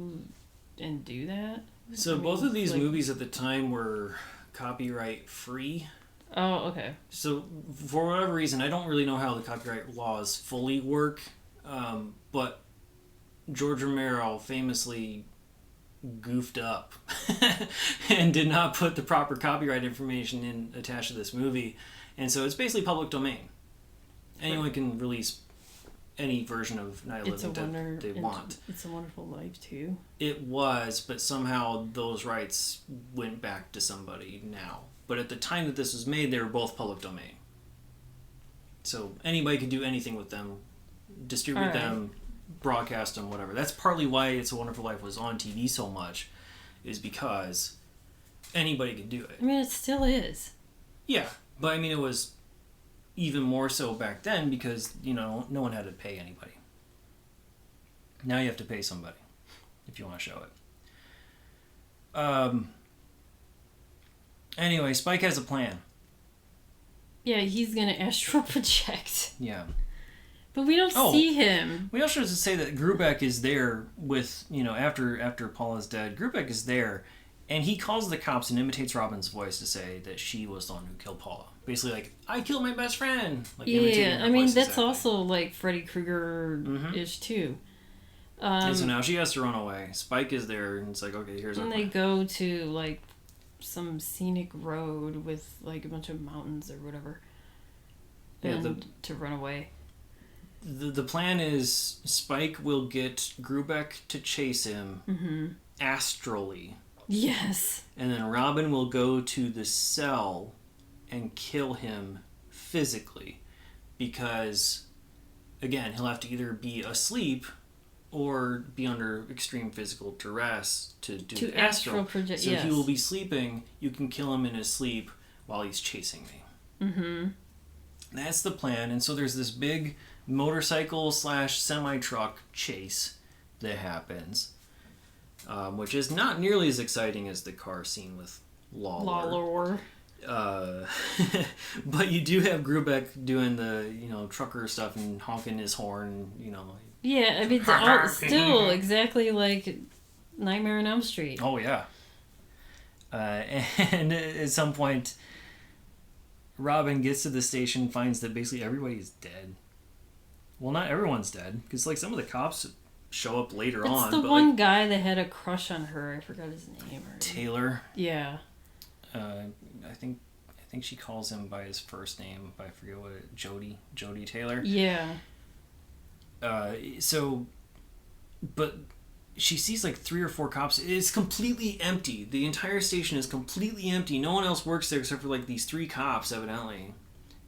and do that? So both of these movies at the time were copyright free. Oh, okay. So for whatever reason, I don't really know how the copyright laws fully work, but George Romero famously goofed up and did not put the proper copyright information attached to this movie, and so it's basically public domain. Anyone can release any version of Night of the Living Dead they want. It's a Wonderful Life too. It was, but somehow those rights went back to somebody now. But at the time that this was made, they were both public domain. So anybody could do anything with them, distribute them, broadcast them, whatever. That's partly why It's a Wonderful Life was on TV so much, is because anybody could do it. I mean, it still is. Yeah, but I mean, it was even more so back then because, no one had to pay anybody. Now you have to pay somebody if you want to show it. Anyway, Spike has a plan. Yeah, he's gonna astral project. Yeah. But we don't see him. We also have to say that Grubek is there with, after Paula's dead, Grubek is there, and he calls the cops and imitates Robin's voice to say that she was the one who killed Paula. Basically, like, I killed my best friend. Like, yeah, I mean, that's also, like, Freddy Krueger-ish, too. And so now she has to run away. Spike is there, and it's like, okay, here's our plan. And they go to, like, some scenic road with, like, a bunch of mountains or whatever. To run away. The plan is Spike will get Grubek to chase him astrally. Yes. And then Robin will go to the cell and kill him physically. Because, again, he'll have to either be asleep or be under extreme physical duress to do the astral project. So he will be sleeping. You can kill him in his sleep while he's chasing me. Mm-hmm. That's the plan. And so there's this big motorcycle / semi-truck chase that happens, which is not nearly as exciting as the car scene with Lawlor. But you do have Grubek doing the trucker stuff and honking his horn. Yeah, I mean, it's still exactly like Nightmare on Elm Street. Oh yeah. And at some point, Robin gets to the station, finds that basically everybody's dead. Well, not everyone's dead, because like some of the cops show up later on. It's the one guy that had a crush on her. I forgot his name. Taylor. Yeah. I think she calls him by his first name. I forget what Jody Taylor. Yeah. But she sees like 3 or 4 cops. It's completely empty. The entire station is completely empty. No one else works there except for like these 3 cops, evidently.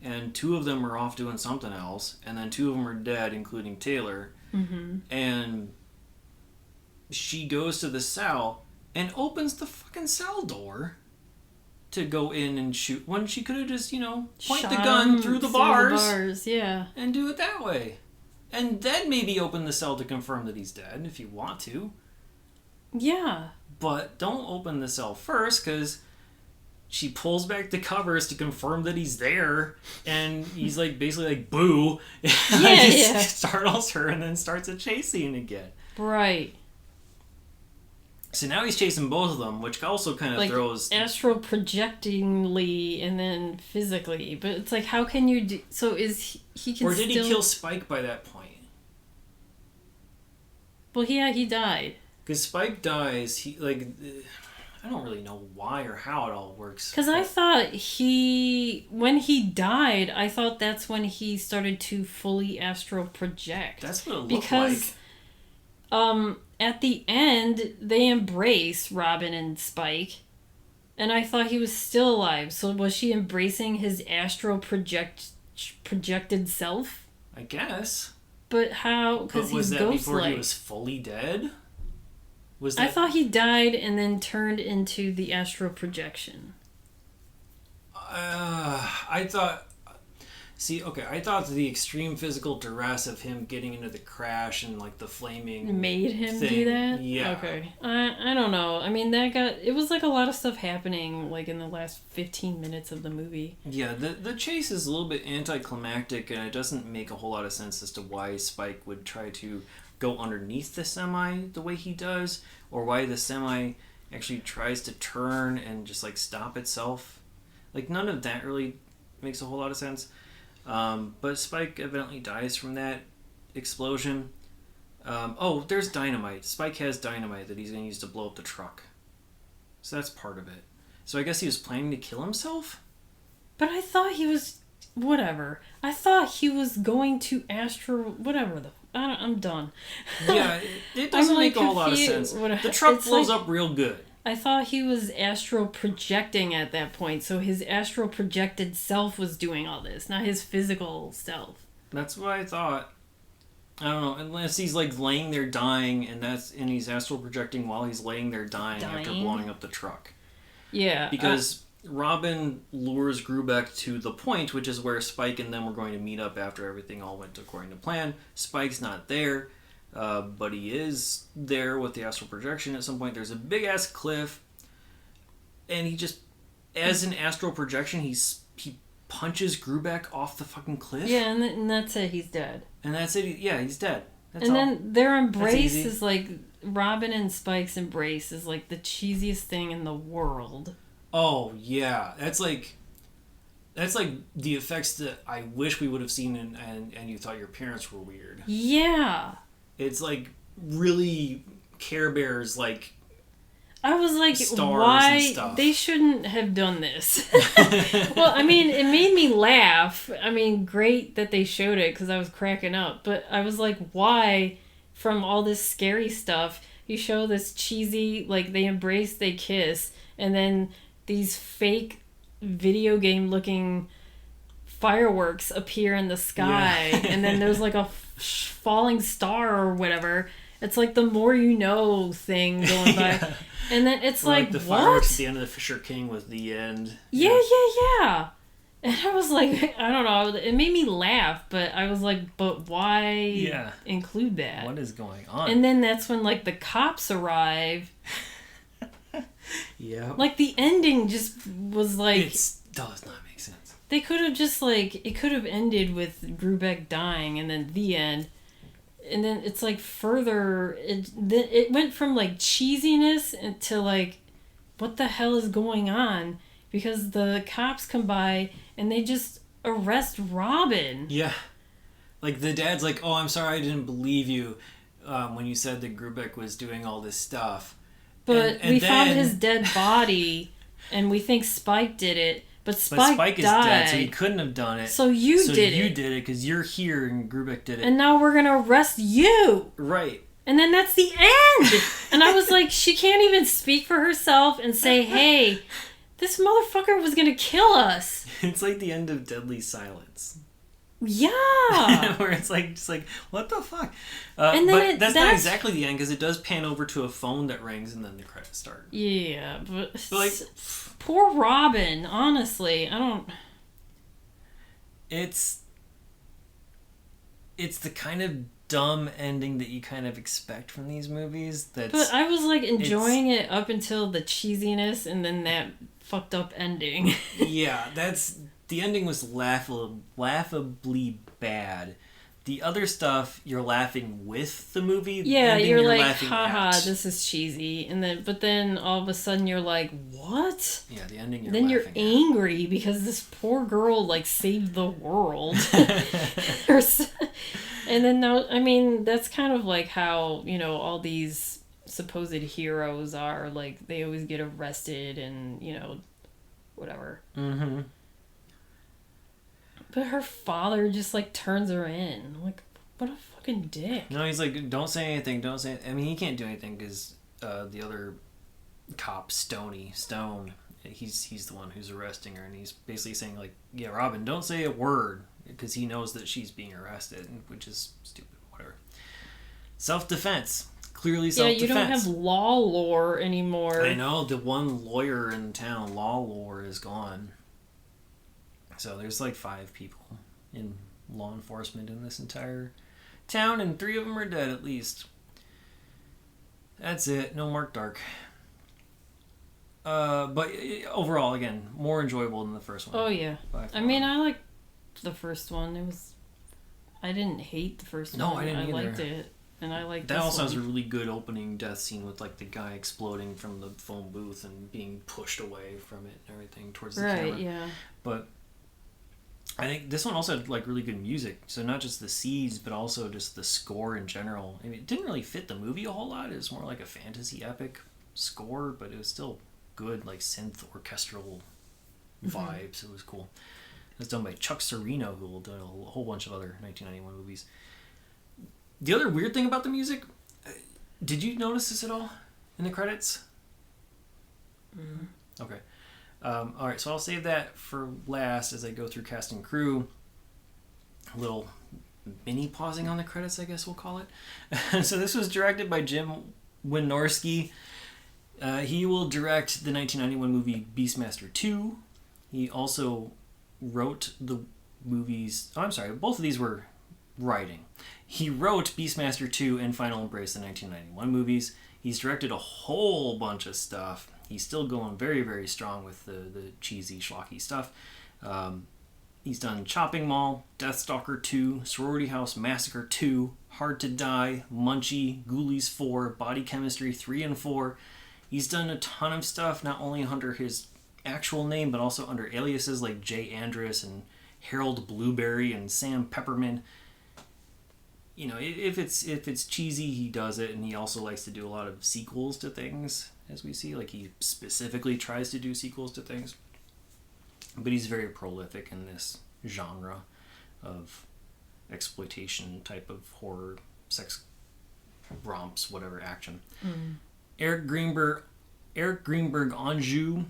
And 2 of them are off doing something else. And then 2 of them are dead, including Taylor. Mm-hmm. And she goes to the cell and opens the fucking cell door to go in and shoot, when she could have just, point the gun through the bars. Yeah. And do it that way. And then maybe open the cell to confirm that he's dead, if you want to. Yeah. But don't open the cell first, because she pulls back the covers to confirm that he's there, and he's like basically like, boo. Yeah. Startles her and then starts a chase scene again. Right. So now he's chasing both of them, which also kind of like throws... astral projectingly and then physically. But it's like, how can you do... So is he can Or did still... he kill Spike by that point? Well, yeah, he died. Because Spike dies, I don't really know why or how it all works. Because I thought when he died, I thought that's when he started to fully astral project. That's what it looked like. Because, at the end, they embrace Robin and Spike, and I thought he was still alive. So was she embracing his astral projected self? I guess. But how? Because he's ghost-like. Was that before he was fully dead? I thought he died and then turned into the astral projection. I thought the extreme physical duress of him getting into the crash and like the flaming made him thing, do that. Yeah. Okay. I don't know. I mean, it was like a lot of stuff happening like in the last 15 minutes of the movie. Yeah, the chase is a little bit anticlimactic, and it doesn't make a whole lot of sense as to why Spike would try to go underneath the semi the way he does, or why the semi actually tries to turn and just like stop itself. Like, none of that really makes a whole lot of sense. But Spike evidently dies from that explosion. There's dynamite. Spike has dynamite that he's going to use to blow up the truck. So that's part of it. So I guess he was planning to kill himself? But I thought he was... Whatever. I thought he was going to astral... Whatever I'm done. Yeah, it doesn't make a whole lot of sense. The truck blows up real good. I thought he was astral projecting at that point, so his astral projected self was doing all this, not his physical self. That's what I thought. I don't know, unless he's like laying there dying, and he's astral projecting while he's laying there dying after blowing up the truck. Yeah. Because Robin lures Grubek to the point, which is where Spike and them were going to meet up after everything all went according to plan. Spike's not there. But he is there with the astral projection. At some point, there's a big ass cliff, and he just, as an astral projection, he punches Greenberg off the fucking cliff. Yeah, and that's it. He's dead. And that's it. Yeah, he's dead. That's and all. then their embrace is like Robin and Spike's embrace is like the cheesiest thing in the world. Oh yeah, that's like the effects that I wish we would have seen and you thought your parents were weird. Yeah. It's like really Care Bears like. I was like, why they shouldn't have done this. Well, I mean, it made me laugh. I mean, great that they showed it because I was cracking up. But I was like, why, from all this scary stuff, you show this cheesy, like they embrace, they kiss, and then these fake video game looking fireworks appear in the sky, and then there's like a falling star or whatever. It's like the more you know thing going by. Yeah. And then it's like, the what? Fireworks at the end of the Fisher King was the end. Yeah. And I was like, I don't know. It made me laugh, but I was like, but why include that? What is going on? And then that's when, like, the cops arrive. Yeah. Like, the ending just was like... It does not make sense. They could have just, like... It could have ended with Greenberg dying and then the end. And then it's like further, it went from like cheesiness to like, what the hell is going on? Because the cops come by and they just arrest Robin. Yeah. Like the dad's like, oh, I'm sorry I didn't believe you when you said that Greenberg was doing all this stuff. But we found his dead body and we think Spike did it. But Spike is died. dead, so he couldn't have done it. So you did it. You did it because you're here and Greenberg did it. And now we're going to arrest you. Right. And then that's the end. And I was like, she can't even speak for herself and say, hey, this motherfucker was going to kill us. It's like the end of Deadly Silence. Yeah. Where it's like, just like, what the fuck? And then but that's not exactly the end because it does pan over to a phone that rings and then the credits start. Yeah, but like, poor Robin, honestly. I don't... It's the kind of dumb ending that you kind of expect from these movies. But I was like enjoying it up until the cheesiness and then that fucked up ending. Yeah, the ending was laughably bad. The other stuff, you're laughing with the movie. Yeah, you're like, haha, this is cheesy. But then all of a sudden you're like, what? Yeah, the ending Then you're angry because this poor girl, like, saved the world. And then, I mean, that's kind of like how, you know, all these supposed heroes are. Like, they always get arrested and, you know, whatever. Mm-hmm. But her father just, like, turns her in. Like, what a fucking dick. No, he's like, don't say anything, don't say... I mean, he can't do anything because the other cop, Stone, he's the one who's arresting her. And he's basically saying, like, yeah, Robin, don't say a word. Because he knows that she's being arrested, which is stupid, whatever. Self-defense. Clearly self-defense. Yeah, you don't have law lore anymore. I know, the one lawyer in town, law lore, is gone. So there's like 5 people in law enforcement in this entire town, and 3 of them are dead at least. That's it. No Mark Dark. But overall, again, more enjoyable than the first one. Oh, yeah. I mean, I like the first one. I didn't hate the first one. No, I didn't either. I liked it. And I liked that this also one. has a really good opening death scene with like the guy exploding from the phone booth and being pushed away from it and everything towards the camera. Right, yeah. But I think this one also had like really good music. So not just the seeds, but also just the score in general. I mean, it didn't really fit the movie a whole lot. It was more like a fantasy epic score, but it was still good, like synth orchestral vibes. It was cool. It was done by Chuck Serino, who will do a whole bunch of other 1991 movies. The other weird thing about the music, did you notice this at all in the credits? Mm-hmm. Okay. All right, so I'll save that for last as I go through cast and crew. A little mini pausing on the credits, I guess we'll call it. So this was directed by Jim Wynorski. He will direct the 1991 movie Beastmaster 2. He also wrote the movies... Oh, I'm sorry, both of these were writing. He wrote Beastmaster 2 and Final Embrace, the 1991 movies. He's directed a whole bunch of stuff. He's still going very, very strong with the cheesy, schlocky stuff. He's done Chopping Mall, Deathstalker 2, Sorority House Massacre 2, Hard to Die, Munchie, Ghoulies 4, Body Chemistry 3 and 4. He's done a ton of stuff, not only under his actual name, but also under aliases like Jay Andrus and Harold Blueberry and Sam Pepperman. You know, if it's cheesy, he does it, and he also likes to do a lot of sequels to things, as we see. Like, he specifically tries to do sequels to things. But he's very prolific in this genre of exploitation type of horror, sex romps, whatever, action. Erik Greenberg Anjou,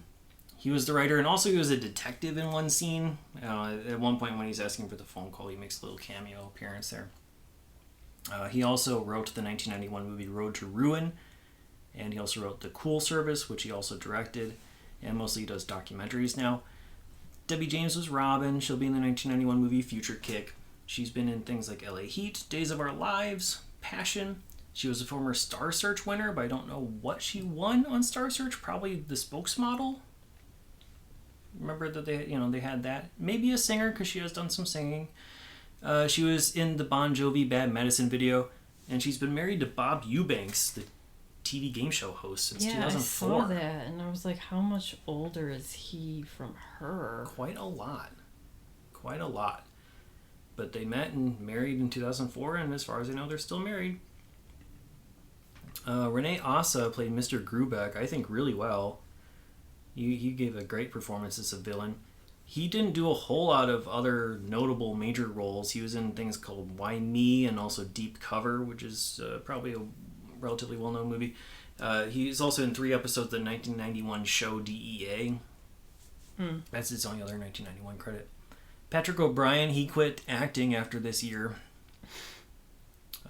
he was the writer, and also he was a detective in one scene. At one point when he's asking for the phone call, he makes a little cameo appearance there. He also wrote the 1991 movie Road to Ruin, and he also wrote The Cool Service, which he also directed, and mostly he does documentaries now. Debbie James was Robin. She'll be in the 1991 movie Future Kick. She's been in things like LA Heat, Days of Our Lives, Passion. She was a former Star Search winner, but I don't know what she won on Star Search. Probably the spokesmodel. Remember that they had that. Maybe a singer, because she has done some singing. She was in the Bon Jovi Bad Medicine video, and she's been married to Bob Eubanks, the TV game show host, since 2004. I saw that, and I was like, how much older is he from her? Quite a lot. But they met and married in 2004, and as far as I know, they're still married. Renee Asa played Mr. Grubeck, I think, really well. He gave a great performance as a villain. He didn't do a whole lot of other notable major roles. He was in things called Why Me and also Deep Cover, which is probably a relatively well-known movie. He's also in 3 episodes of the 1991 show DEA. That's his only other 1991 credit. Patrick O'Brien, he quit acting after this year.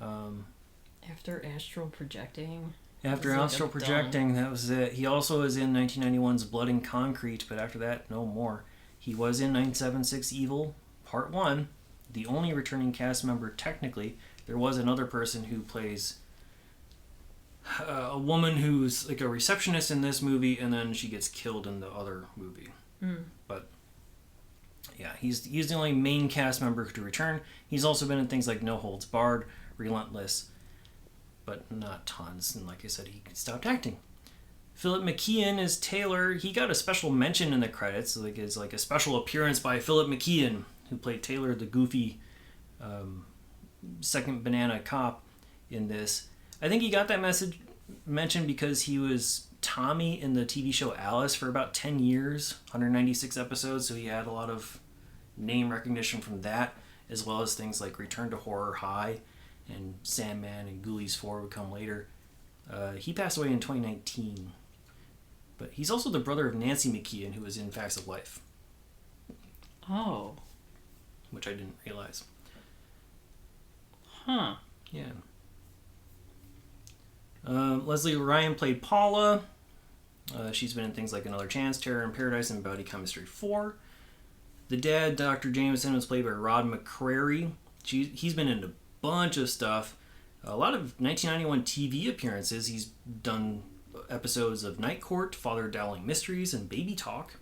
After Astral Projecting? After Astral Projecting, that was it. He also was in 1991's Blood and Concrete, but after that, no more. He was in 976 Evil, Part 1, the only returning cast member technically. There was another person who plays a woman who's like a receptionist in this movie, and then she gets killed in the other movie. But yeah, he's the only main cast member to return. He's also been in things like No Holds Barred, Relentless, but not tons. And like I said, he stopped acting. Philip McKeon is Taylor. He got a special mention in the credits, like it's like a special appearance by Philip McKeon, who played Taylor, the goofy second banana cop in this. I think he got that mention because he was Tommy in the TV show Alice for about 10 years, 196 episodes, so he had a lot of name recognition from that, as well as things like Return to Horror High and Sandman and Ghoulies 4 would come later. He passed away in 2019. But he's also the brother of Nancy McKeon, who was in Facts of Life. Oh. Which I didn't realize. Huh. Yeah. Leslie Ryan played Paula. She's been in things like Another Chance, Terror in Paradise, and Body Chemistry 4. The dad, Dr. Jameson, was played by Rod McCrary. He's been in a bunch of stuff. A lot of 1991 TV appearances. He's done episodes of Night Court, Father Dowling Mysteries, and Baby Talk.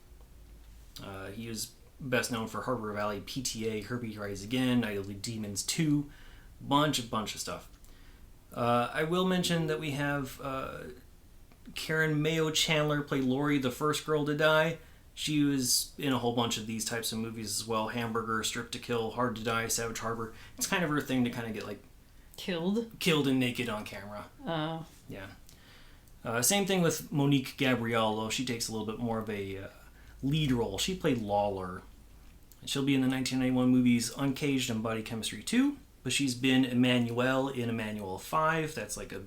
He is best known for Harbor Valley PTA, Herbie Rise Again, Night of the Demons 2, bunch of stuff. I will mention that we have Karen Mayo Chandler play Lori, the first girl to die. She was in a whole bunch of these types of movies as well. Hamburger, Strip to Kill, Hard to Die, Savage Harbor. It's kind of her thing to kind of get like killed and naked on camera. Yeah. Same thing with Monique Gabrielle, though she takes a little bit more of a lead role. She played Lawler. She'll be in the 1991 movies Uncaged and Body Chemistry 2, but she's been Emmanuel in Emmanuel 5. That's like a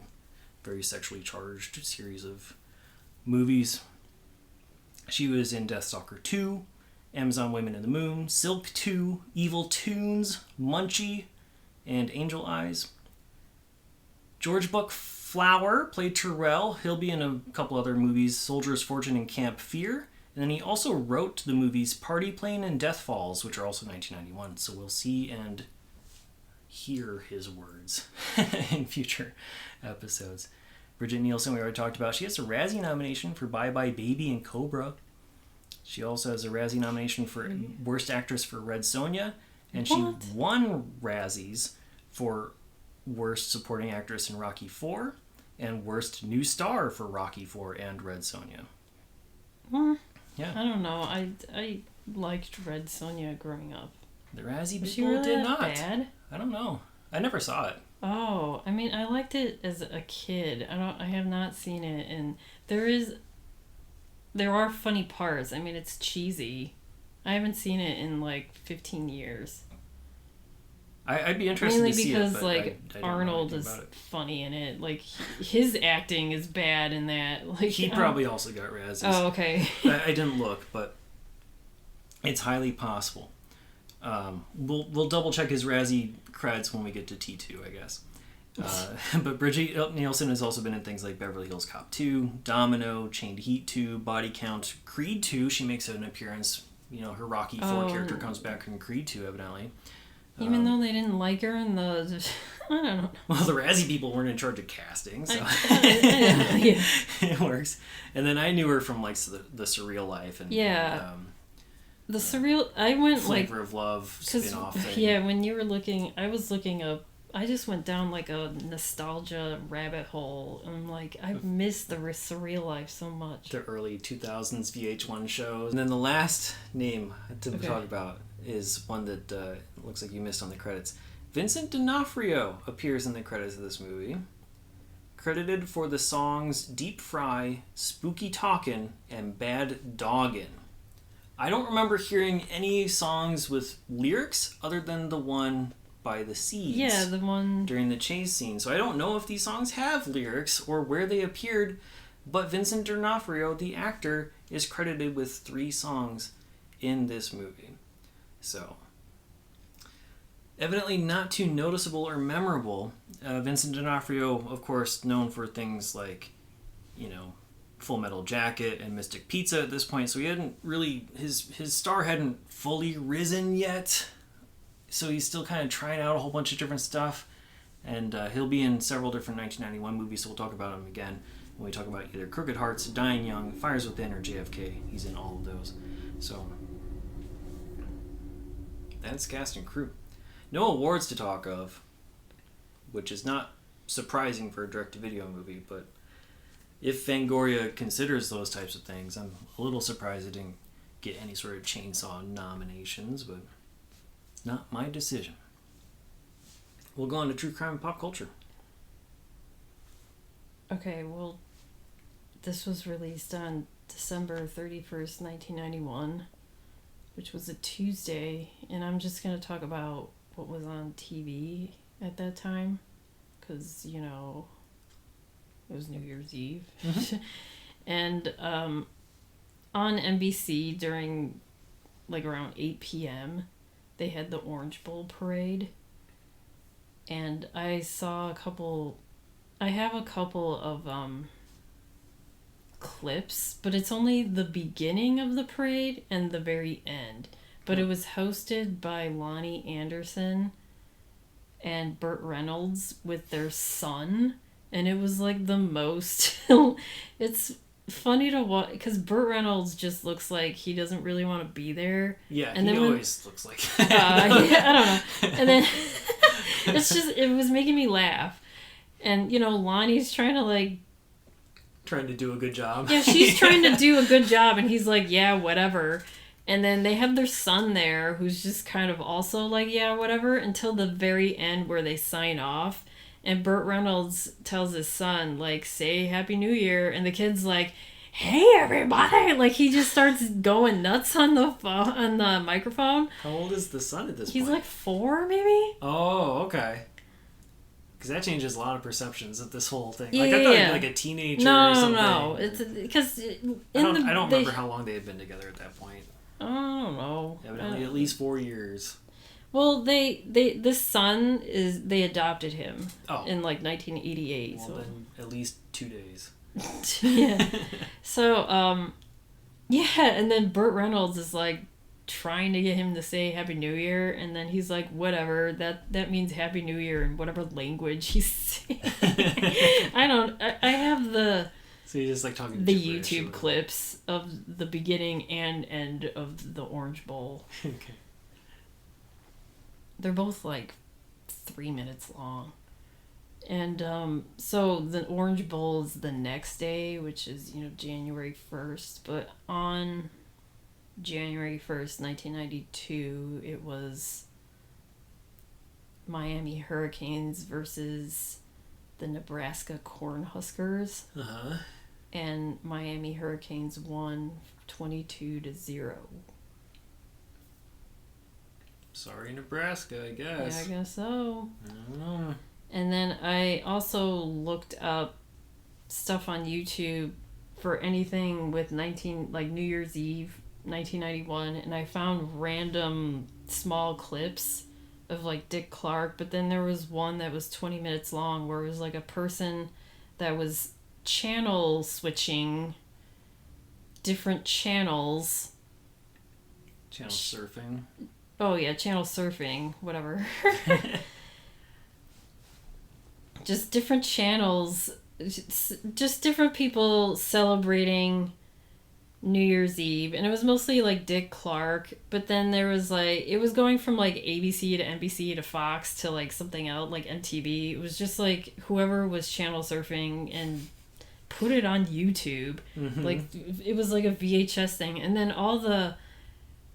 very sexually charged series of movies. She was in Deathstalker 2, Amazon Women in the Moon, Silk 2, Evil Toons, Munchie, and Angel Eyes. George Buck Flower played Terrell. He'll be in a couple other movies, Soldier's Fortune and Camp Fear. And then he also wrote the movies Party Plane and Death Falls, which are also 1991. So we'll see and hear his words in future episodes. Bridget Nielsen, we already talked about. She has a Razzie nomination for Bye Bye Baby and Cobra. She also has a Razzie nomination for Worst Actress for Red Sonja, and What? she won Razzies for Worst Supporting Actress in Rocky IV and Worst New Star for Rocky IV and Red Sonja. Yeah. I don't know. I liked Red Sonja growing up. The Razzie Was she people really did that not. bad? I don't know. I never saw it. Oh, I mean, I liked it as a kid. I have not seen it, and there are funny parts. I mean, it's cheesy. I haven't seen it in like 15 years. I'd be interested Mainly to see because it, but like I don't know Arnold anything is about it. funny in it. Like his acting is bad in that. Like He probably also got Razzies. Oh, okay. I didn't look, but it's highly possible. We'll double check his Razzie creds when we get to T2, I guess. But Bridget Nielsen has also been in things like Beverly Hills Cop 2, Domino, Chained Heat 2, Body Count, Creed 2. She makes an appearance. Her Rocky 4 character comes back in Creed 2, evidently. Even though they didn't like her in the... I don't know. Well, the Razzie people weren't in charge of casting, so Yeah. it works. And then I knew her from like the Surreal Life and The surreal... I went Flavor of Love spin-off thing. Yeah, when you were looking... I was looking up... I just went down like a nostalgia rabbit hole. I'm like, I missed the Surreal Life so much. The early 2000s VH1 shows. And then the last name to talk about is one that looks like you missed on the credits. Vincent D'Onofrio appears in the credits of this movie. Credited for the songs Deep Fry, Spooky Talkin', and Bad Doggin'. I don't remember hearing any songs with lyrics other than the one by the Seeds. Yeah, the one... during the chase scene. So I don't know if these songs have lyrics or where they appeared, but Vincent D'Onofrio, the actor, is credited with 3 songs in this movie. So, evidently not too noticeable or memorable. Vincent D'Onofrio, of course, known for things like, Full Metal Jacket and Mystic Pizza at this point, so he hadn't really... His star hadn't fully risen yet. So he's still kind of trying out a whole bunch of different stuff. And he'll be in several different 1991 movies, so we'll talk about him again when we talk about either Crooked Hearts, Dying Young, Fires Within, or JFK. He's in all of those. So, that's cast and crew. No awards to talk of, which is not surprising for a direct-to-video movie, but if Fangoria considers those types of things, I'm a little surprised it didn't get any sort of Chainsaw nominations, but... not my decision. We'll go on to true crime and pop culture. Okay, well, this was released on December 31st, 1991, which was a Tuesday, and I'm just going to talk about what was on TV at that time, because, it was New Year's Eve. Mm-hmm. And on NBC during, around 8 p.m., they had the Orange Bowl parade, and I have a couple of clips, but it's only the beginning of the parade and the very end. But it was hosted by Lonnie Anderson and Burt Reynolds with their son, and it was like the most... It's funny to watch because Burt Reynolds just looks like he doesn't really want to be there. Yeah, and he then always looks like I don't know. And then it was making me laugh. And Lonnie's trying to trying to do a good job. Yeah, she's trying to do a good job, and he's like, yeah, whatever. And then they have their son there, who's just kind of also like, yeah, whatever, until the very end where they sign off. And Burt Reynolds tells his son, say Happy New Year. And the kid's like, hey, everybody. He just starts going nuts on the microphone. How old is the son at this point? He's 4, maybe? Oh, okay. Because that changes a lot of perceptions of this whole thing. Yeah, I thought he'd be a teenager or something. No. It's because I don't remember how long they had been together at that point. I don't know. Evidently at least 4 years. Well, this son they adopted him in 1988. Well, then at least 2 days. Yeah. So, and then Burt Reynolds is trying to get him to say Happy New Year, and then he's like, whatever, that means Happy New Year in whatever language he's saying. I have the So you're just like talking the gibberish YouTube or- clips of the beginning and end of the Orange Bowl. Okay. They're both like 3 minutes long. And so the Orange Bowl is the next day, which is, January 1st. But on January 1st, 1992, it was Miami Hurricanes versus the Nebraska Cornhuskers. Uh-huh. And Miami Hurricanes won 22-0. Sorry, Nebraska, I guess. Yeah, I guess so. I don't know. And then I also looked up stuff on YouTube for anything with New Year's Eve, 1991, and I found random small clips of like Dick Clark, but then there was one that was 20 minutes long where it was like a person that was channel switching different channels. Channel surfing. Oh yeah, channel surfing, whatever. Just different channels, just different people celebrating New Year's Eve. And it was mostly like Dick Clark, but then there was like, it was going from like ABC to NBC to Fox to like something else, like MTV. It was just like whoever was channel surfing and put it on YouTube. Mm-hmm. Like it was like a VHS thing. And then all the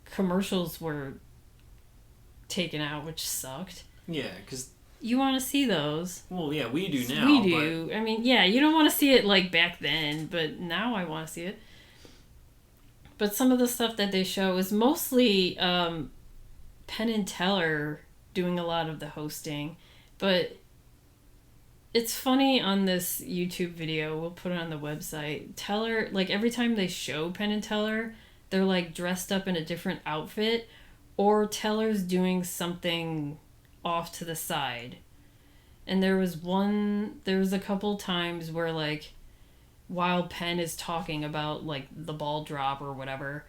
commercials were taken out, which sucked. Yeah, because... You want to see those. Well, yeah, we do now. We do. I mean, yeah, you don't want to see it like back then, but now I want to see it. But some of the stuff that they show is mostly Penn and Teller doing a lot of the hosting. But it's funny on this YouTube video, we'll put it on the website. Teller, like every time they show Penn and Teller, they're like dressed up in a different outfit, or Teller's doing something off to the side. And there was a couple times where like while Penn is talking about like the ball drop or whatever,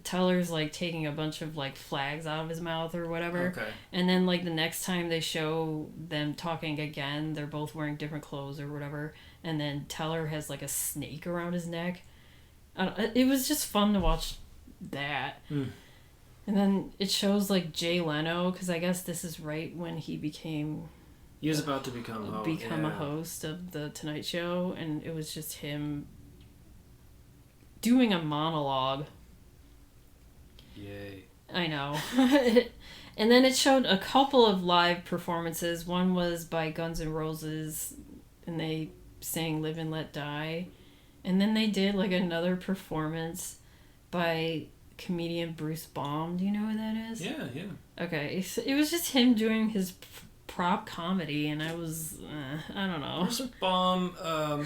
Teller's like taking a bunch of like flags out of his mouth or whatever. Okay. And then like the next time they show them talking again, they're both wearing different clothes or whatever, and then Teller has like a snake around his neck. It was just fun to watch that. And then it shows like Jay Leno, because I guess this is right when he became... He was about to become a host of The Tonight Show, and it was just him doing a monologue. Yay. I know. And then it showed a couple of live performances. One was by Guns N' Roses, and they sang Live and Let Die. And then they did like another performance by comedian Bruce Baum. Do you know who that is? Yeah. Okay, so it was just him doing his prop comedy, and I was, I don't know. Bruce Baum,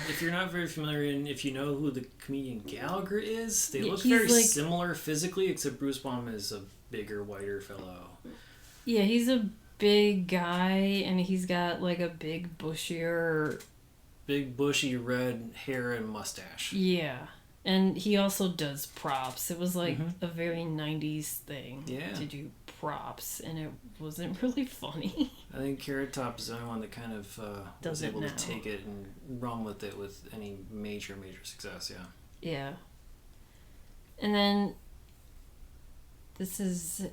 if you're not very familiar, and if you know who the comedian Gallagher is, they look very like, similar physically, except Bruce Baum is a bigger, whiter fellow. Yeah, he's a big guy, and he's got like a big bushy red hair and mustache. Yeah. And he also does props. It was like a very 90s thing to do props, and it wasn't really funny. I think Carrot Top is the only one that kind of was able to take it and run with it with any major success, yeah. Yeah. And then this is,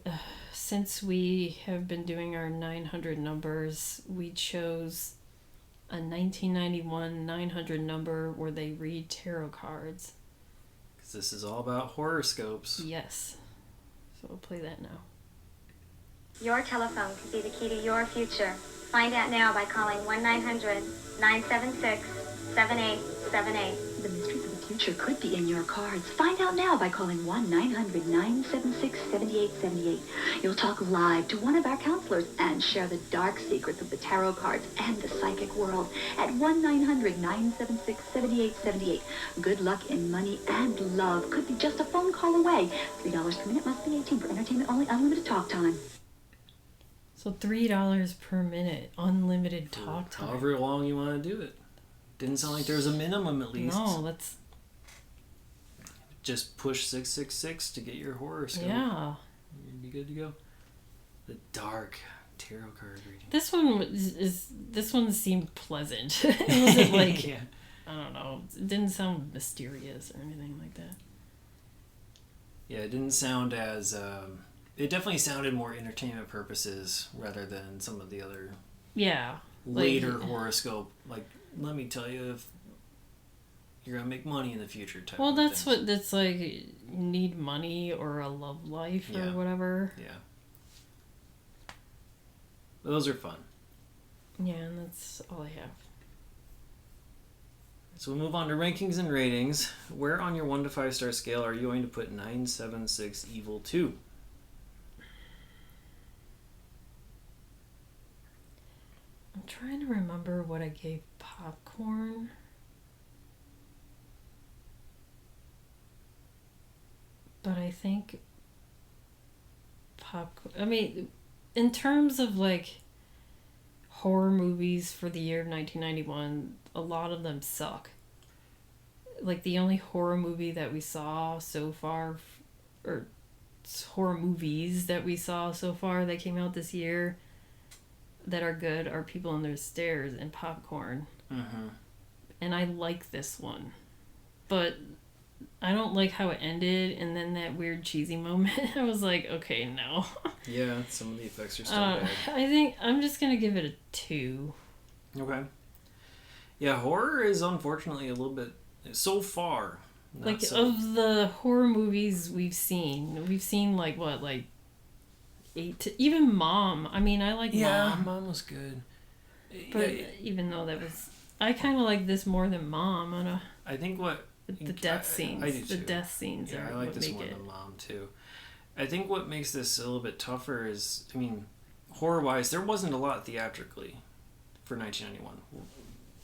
since we have been doing our 900 numbers, we chose a 1991 900 number where they read tarot cards. This is all about horoscopes. Yes. So we'll play that now. Your telephone could be the key to your future. Find out now by calling 1-900-976-7878. The mysteries of the future could be in your cards. Find out now by calling 1-900-976-7878. You'll talk live to one of our counselors and share the dark secrets of the tarot cards and the psychic world at 1-900-976-7878. Good luck in money and love could be just a phone call away. $3 per minute, must be 18 for entertainment only, unlimited talk time. So $3 per minute, unlimited talk time. However long you want to do it. Didn't sound like there was a minimum, at least. No, that's... Just push 666 to get your horoscope. Yeah. You'd be good to go. The dark tarot card reading. This one seemed pleasant. It wasn't like... Yeah. I don't know. It didn't sound mysterious or anything like that. Yeah, it didn't sound as... it definitely sounded more entertainment purposes rather than some of the other later horoscope. Like, let me tell you if you're going to make money in the future type Well, of that's things. what... That's like, you need money or a love life or whatever. Yeah. But those are fun. Yeah, and that's all I have. So we'll move on to rankings and ratings. Where on your 1 to 5 star scale are you going to put 976 Evil 2? I'm trying to remember what I gave Popcorn. But I think I mean, in terms of like horror movies for the year of 1991, a lot of them suck. Like the only horror movie that we saw so far, or horror movies that we saw so far that came out this year that are good are People Under the Stairs and Popcorn. Mm-hmm. And I like this one. But I don't like how it ended, and then that weird cheesy moment. I was like, okay, no. Yeah, some of the effects are still bad. I think I'm just going to give it a 2. Okay. Yeah, horror is unfortunately a little bit... So far. Like, of the horror movies we've seen, like, what, like, 8 to... Even Mom. I mean, I like Mom. Yeah, Mom was good. But even though that was... I kind of like this more than Mom. I think what... The death scenes. I do too. The death scenes are I like what this make more it. than Mom, too. I think what makes this a little bit tougher is, I mean, horror-wise, there wasn't a lot theatrically for 1991.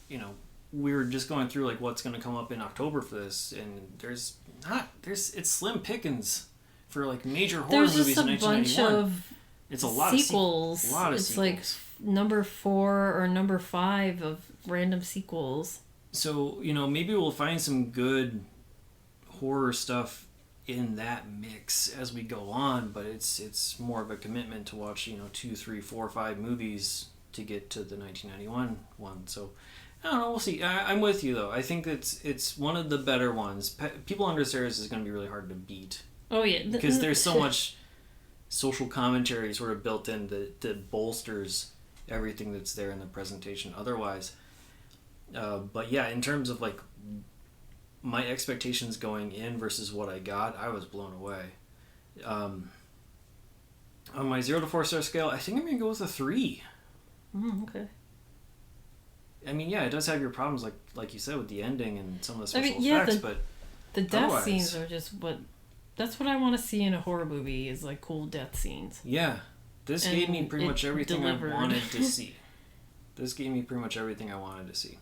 You know, we were just going through, like, what's going to come up in October for this, and it's slim pickings for, like, major horror movies in 1991. There's just a bunch of it's a lot sequels. Of sequels. It's like number 4 or number 5 of random sequels. So, you know, maybe we'll find some good horror stuff in that mix as we go on, but it's more of a commitment to watch, 2, 3, 4, 5 movies to get to the 1991 one. So, I don't know, we'll see. I'm with you, though. I think it's one of the better ones. People Under the Stairs is going to be really hard to beat. Oh, yeah. Because there's so much social commentary sort of built in that bolsters everything that's there in the presentation otherwise. But yeah, in terms of like my expectations going in versus what I got, I was blown away. On my 0 to 4 star scale, I think I'm going to go with a 3. Okay. I mean, yeah, it does have your problems, like you said, with the ending and some of the special effects, but the death scenes are just that's what I want to see in a horror movie, is like cool death scenes. Yeah. This gave me pretty much everything delivered. I wanted to see. This gave me pretty much everything I wanted to see.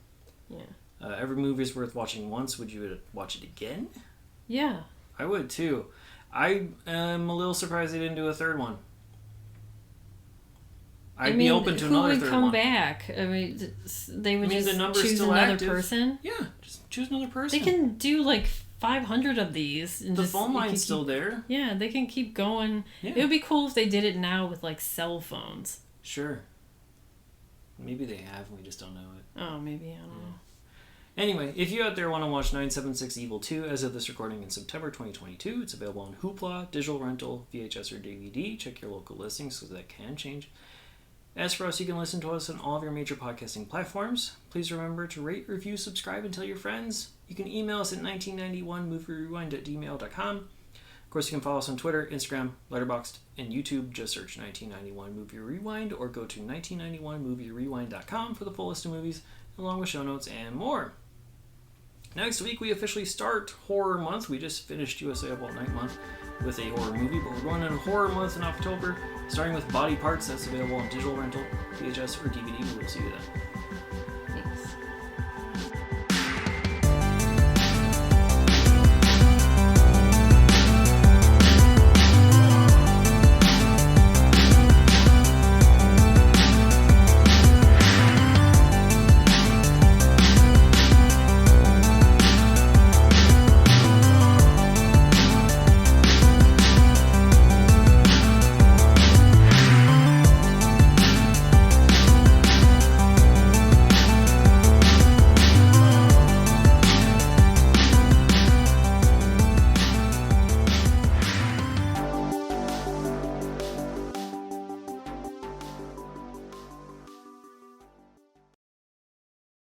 Yeah. Every movie is worth watching once. Would you watch it again? Yeah. I would too. I am a little surprised they didn't do a third one. I'd be open to another third one. Who would come back? I mean, they would just choose another active person? Yeah, just choose another person. They can do like 500 of these. And the phone line's still there. Yeah, they can keep going. Yeah. It would be cool if they did it now with like cell phones. Sure. Maybe they have, and we just don't know it. Oh, maybe. I don't know. Anyway, if you out there want to watch 976 Evil 2 as of this recording in September 2022, it's available on Hoopla, digital rental, VHS, or DVD. Check your local listings because that can change. As for us, you can listen to us on all of your major podcasting platforms. Please remember to rate, review, subscribe, and tell your friends. You can email us at 1991movierewind@gmail.com. Of course, you can follow us on Twitter, Instagram, Letterboxd, and YouTube. Just search 1991 Movie Rewind or go to 1991movierewind.com for the full list of movies, along with show notes and more. Next week, we officially start Horror Month. We just finished USA Up All Night Month with a horror movie, but we're going into Horror Month in October, starting with Body Parts. That's available on digital rental, VHS, or DVD. We will see you then. Thanks.